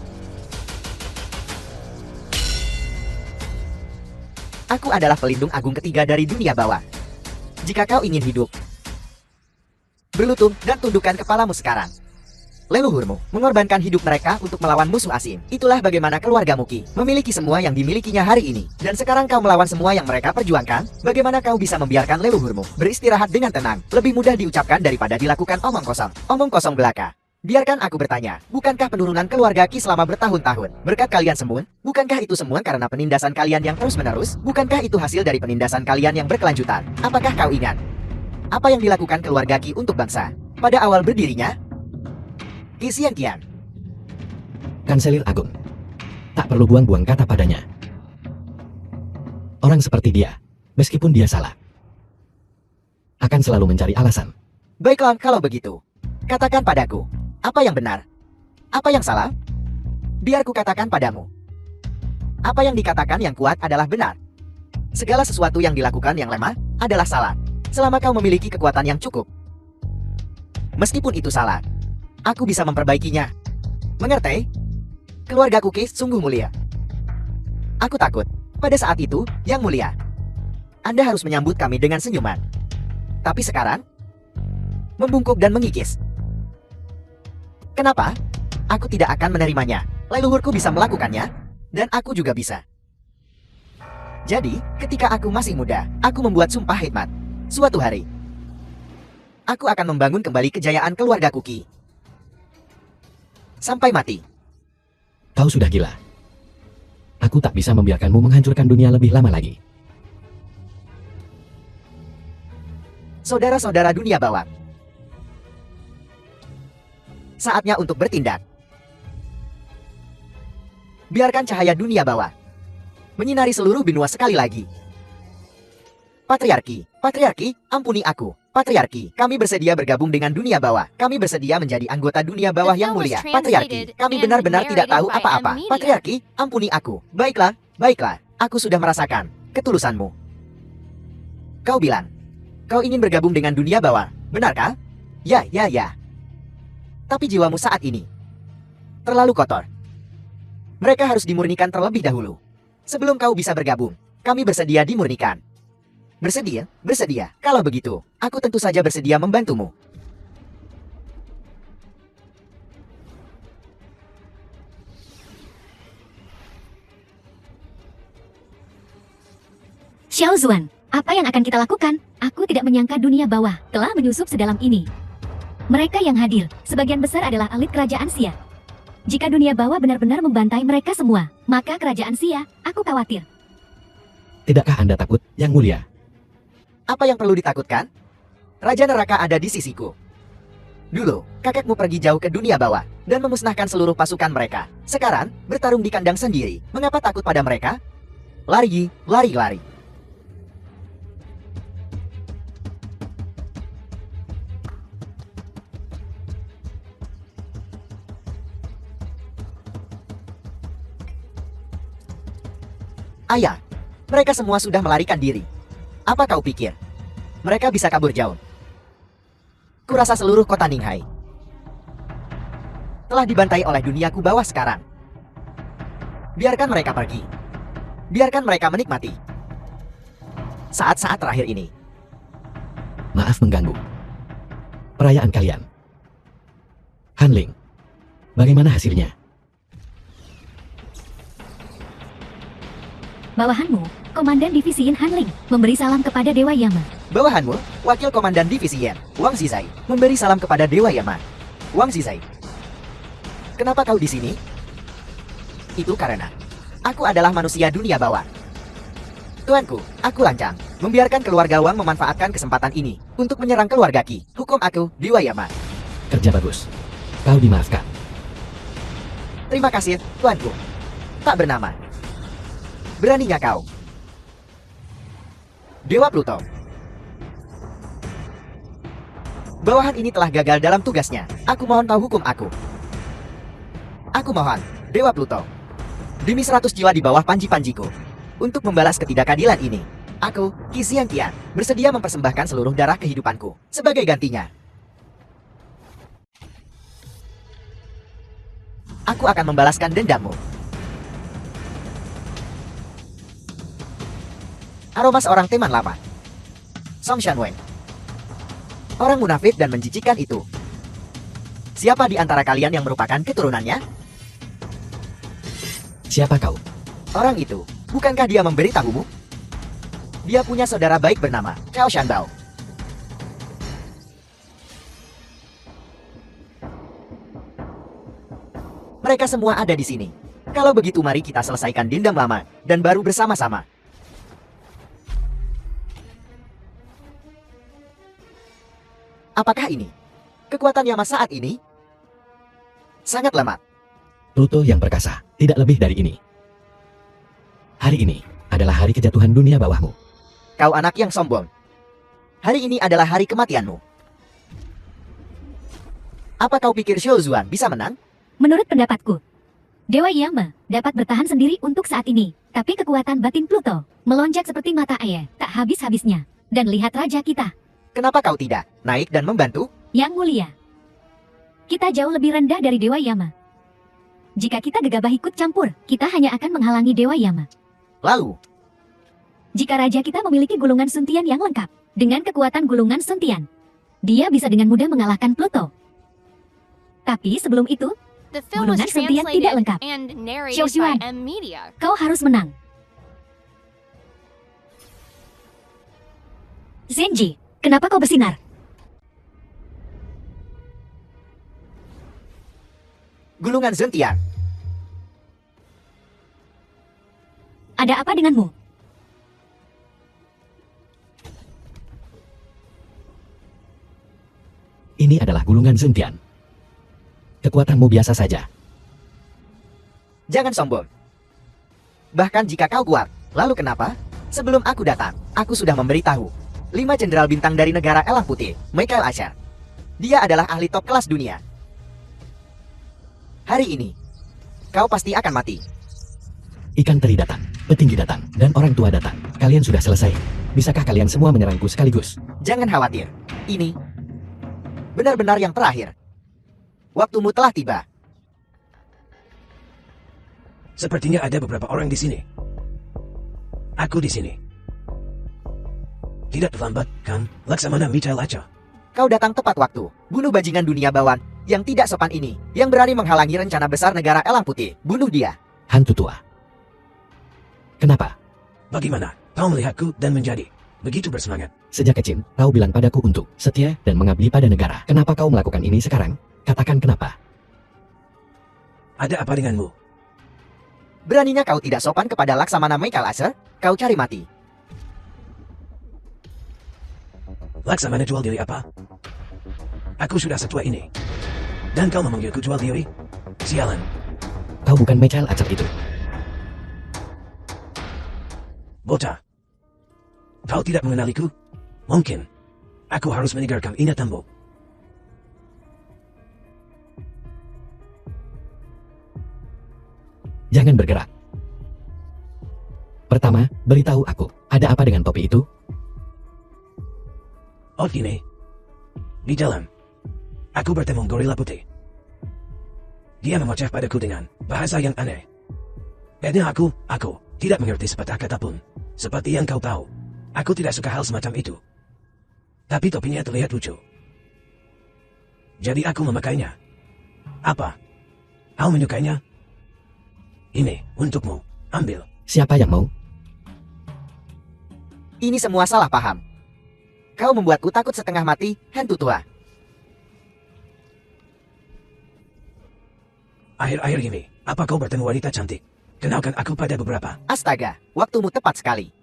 Aku adalah pelindung agung ketiga dari dunia bawah. Jika kau ingin hidup berlutut, dan tundukkan kepalamu sekarang. Leluhurmu mengorbankan hidup mereka untuk melawan musuh asing. Itulah bagaimana keluargamu Qi memiliki semua yang dimilikinya hari ini. Dan sekarang kau melawan semua yang mereka perjuangkan. Bagaimana kau bisa membiarkan leluhurmu beristirahat dengan tenang? Lebih mudah diucapkan daripada dilakukan omong kosong. Omong kosong belaka. Biarkan aku bertanya, bukankah penurunan keluarga Qi selama bertahun-tahun berkat kalian semua? Bukankah itu semua karena penindasan kalian yang terus-menerus? Bukankah itu hasil dari penindasan kalian yang berkelanjutan? Apakah kau ingat apa yang dilakukan keluarga Qi untuk bangsa pada awal berdirinya? Qi Xiangqian. Kanselir Agung. Tak perlu buang-buang kata padanya. Orang seperti dia, meskipun dia salah, akan selalu mencari alasan. Baiklah kalau begitu. Katakan padaku, apa yang benar? Apa yang salah? Biar ku katakan padamu. Apa yang dikatakan yang kuat adalah benar. Segala sesuatu yang dilakukan yang lemah adalah salah. Selama kau memiliki kekuatan yang cukup. Meskipun itu salah, aku bisa memperbaikinya. Mengerti? Keluarga Qi sungguh mulia. Aku takut, pada saat itu, yang mulia, Anda harus menyambut kami dengan senyuman. Tapi sekarang, membungkuk dan mengikis. Kenapa? Aku tidak akan menerimanya. Leluhurku bisa melakukannya, dan aku juga bisa. Jadi, ketika aku masih muda, aku membuat sumpah hikmat. Suatu hari, aku akan membangun kembali kejayaan keluarga Qi. Sampai mati. Kau sudah gila. Aku tak bisa membiarkanmu menghancurkan dunia lebih lama lagi. Saudara-saudara dunia bawah, saatnya untuk bertindak. Biarkan cahaya dunia bawah menyinari seluruh benua sekali lagi. Patriarki, patriarki, ampuni aku. Patriarki, kami bersedia bergabung dengan dunia bawah. Kami bersedia menjadi anggota dunia bawah yang mulia. Patriarki, kami benar-benar tidak tahu apa-apa. Patriarki, ampuni aku. Baiklah, baiklah. Aku sudah merasakan ketulusanmu. Kau bilang, kau ingin bergabung dengan dunia bawah, benarkah? Ya, ya, ya. Tapi jiwamu saat ini terlalu kotor. Mereka harus dimurnikan terlebih dahulu. Sebelum kau bisa bergabung, kami bersedia dimurnikan. Bersedia? Bersedia. Kalau begitu, aku tentu saja bersedia membantumu. Xiao Zuan, apa yang akan kita lakukan? Aku tidak menyangka dunia bawah telah menyusup sedalam ini. Mereka yang hadir, sebagian besar adalah elit kerajaan Xia. Jika dunia bawah benar-benar membantai mereka semua, maka kerajaan Xia, aku khawatir. Tidakkah Anda takut, Yang Mulia? Apa yang perlu ditakutkan? Raja neraka ada di sisiku. Dulu, kakekmu pergi jauh ke dunia bawah dan memusnahkan seluruh pasukan mereka. Sekarang, bertarung di kandang sendiri. Mengapa takut pada mereka? Lari, lari, lari. Ayah, mereka semua sudah melarikan diri. Apa kau pikir? Mereka bisa kabur jauh. Kurasa seluruh kota Ninghai telah dibantai oleh duniaku bawah sekarang. Biarkan mereka pergi. Biarkan mereka menikmati saat-saat terakhir ini. Maaf mengganggu. Perayaan kalian. Hanling, bagaimana hasilnya? Bawahanmu, Komandan Divisi Yin Hanling, memberi salam kepada Dewa Yama. Bawahanmu, Wakil Komandan Divisi Yen, Wang Zizai, memberi salam kepada Dewa Yama. Wang Zizai, kenapa kau di sini? Itu karena aku adalah manusia dunia bawah. Tuanku, aku lancang membiarkan keluarga Wang memanfaatkan kesempatan ini untuk menyerang keluarga Qi. Hukum aku, Dewa Yama. Kerja bagus. Kau dimaafkan. Terima kasih, tuanku. Tak bernama. Beraninya kau. Dewa Pluto. Bawahan ini telah gagal dalam tugasnya. Aku mohon tahu hukum aku. Aku mohon, Dewa Pluto. Demi 100 jiwa di bawah panji-panjiku. Untuk membalas ketidakadilan ini, aku, Qi Xiangqian, bersedia mempersembahkan seluruh darah kehidupanku sebagai gantinya. Aku akan membalaskan dendammu. Aroma seorang teman lama. Song Shanwei. Orang munafik dan menjijikan itu. Siapa di antara kalian yang merupakan keturunannya? Siapa kau? Orang itu, bukankah dia memberitahumu? Dia punya saudara baik bernama Cao Shanbao. Mereka semua ada di sini. Kalau begitu mari kita selesaikan dendam lama dan baru bersama-sama. Apakah ini kekuatan Yama saat ini? Sangat lemah. Pluto yang perkasa, tidak lebih dari ini. Hari ini adalah hari kejatuhan dunia bawahmu. Kau anak yang sombong. Hari ini adalah hari kematianmu. Apa kau pikir Xiao Zuan bisa menang? Menurut pendapatku, Dewa Yama dapat bertahan sendiri untuk saat ini. Tapi kekuatan batin Pluto melonjak seperti mata air, tak habis-habisnya. Dan lihat raja kita, Kenapa kau tidak naik dan membantu? Yang Mulia. Kita jauh lebih rendah dari Dewa Yama. Jika kita gegabah ikut campur, kita hanya akan menghalangi Dewa Yama. Lalu, Jika raja kita memiliki gulungan suntian yang lengkap, dengan kekuatan gulungan suntian, dia bisa dengan mudah mengalahkan Pluto. Tapi sebelum itu, The film was Gulungan suntian tidak translated lengkap. and narrated Xiao Xuan. by M Media. kau harus menang. Zenji, kenapa kau bersinar? gulungan Zentian. Ada apa denganmu? Ini adalah gulungan Zentian. Kekuatanmu biasa saja. Jangan sombong. Bahkan jika kau kuat, lalu kenapa? Sebelum aku datang, aku sudah memberitahu 5 jenderal bintang dari negara Elang Putih, Michael Asher. Dia adalah ahli top kelas dunia. Hari ini, kau pasti akan mati. Ikan teri datang, petinggi datang, dan orang tua datang. Kalian sudah selesai. Bisakah kalian semua menyerangku sekaligus? Jangan khawatir. Ini benar-benar yang terakhir. Waktumu telah tiba. Sepertinya ada beberapa orang di sini. Aku di sini. Tidak terlambat, kan? Laksamana Michael Acha. Kau datang tepat waktu. Bunuh bajingan dunia bawaan yang tidak sopan ini, yang berani menghalangi rencana besar negara Elang Putih. Bunuh dia. Hantu tua. Kenapa? Bagaimana? Kau melihatku dan menjadi begitu bersemangat. Sejak kecil, kau bilang padaku untuk setia dan mengabdi pada negara. Kenapa kau melakukan ini sekarang? Katakan kenapa. Ada apa denganmu? Beraninya kau tidak sopan kepada Laksamana Michael Asher? Kau cari mati. Laksamana jual diri apa? Aku sudah setua ini. Dan kau memanggilku jual diri? Sialan. Kau bukan Michael Acap itu. Bocah. Kau tidak mengenaliku? Mungkin. Aku harus meninggalkan ingatanmu. Jangan bergerak. Pertama, beritahu aku, ada apa dengan topi itu? Oh gini. Di jalan. Aku bertemu gorila putih. Dia memoceh padaku dengan bahasa yang aneh. Dan aku tidak mengerti sepatah kata pun. Seperti yang kau tahu, aku tidak suka hal semacam itu. Tapi topinya terlihat lucu. Jadi aku memakainya. Apa? Kau menyukainya? Ini untukmu. Ambil. Siapa yang mau? Ini semua salah paham. Kau membuatku takut setengah mati, hantu tua. Akhir-akhir ini, apa kau bertemu wanita cantik? Kenalkan aku pada beberapa. Astaga, waktumu tepat sekali.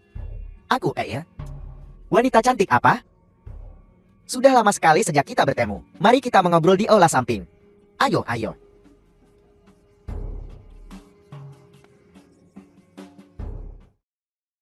Aku, ya? Wanita cantik apa? Sudah lama sekali sejak kita bertemu. Mari kita mengobrol di aula samping. Ayo, ayo.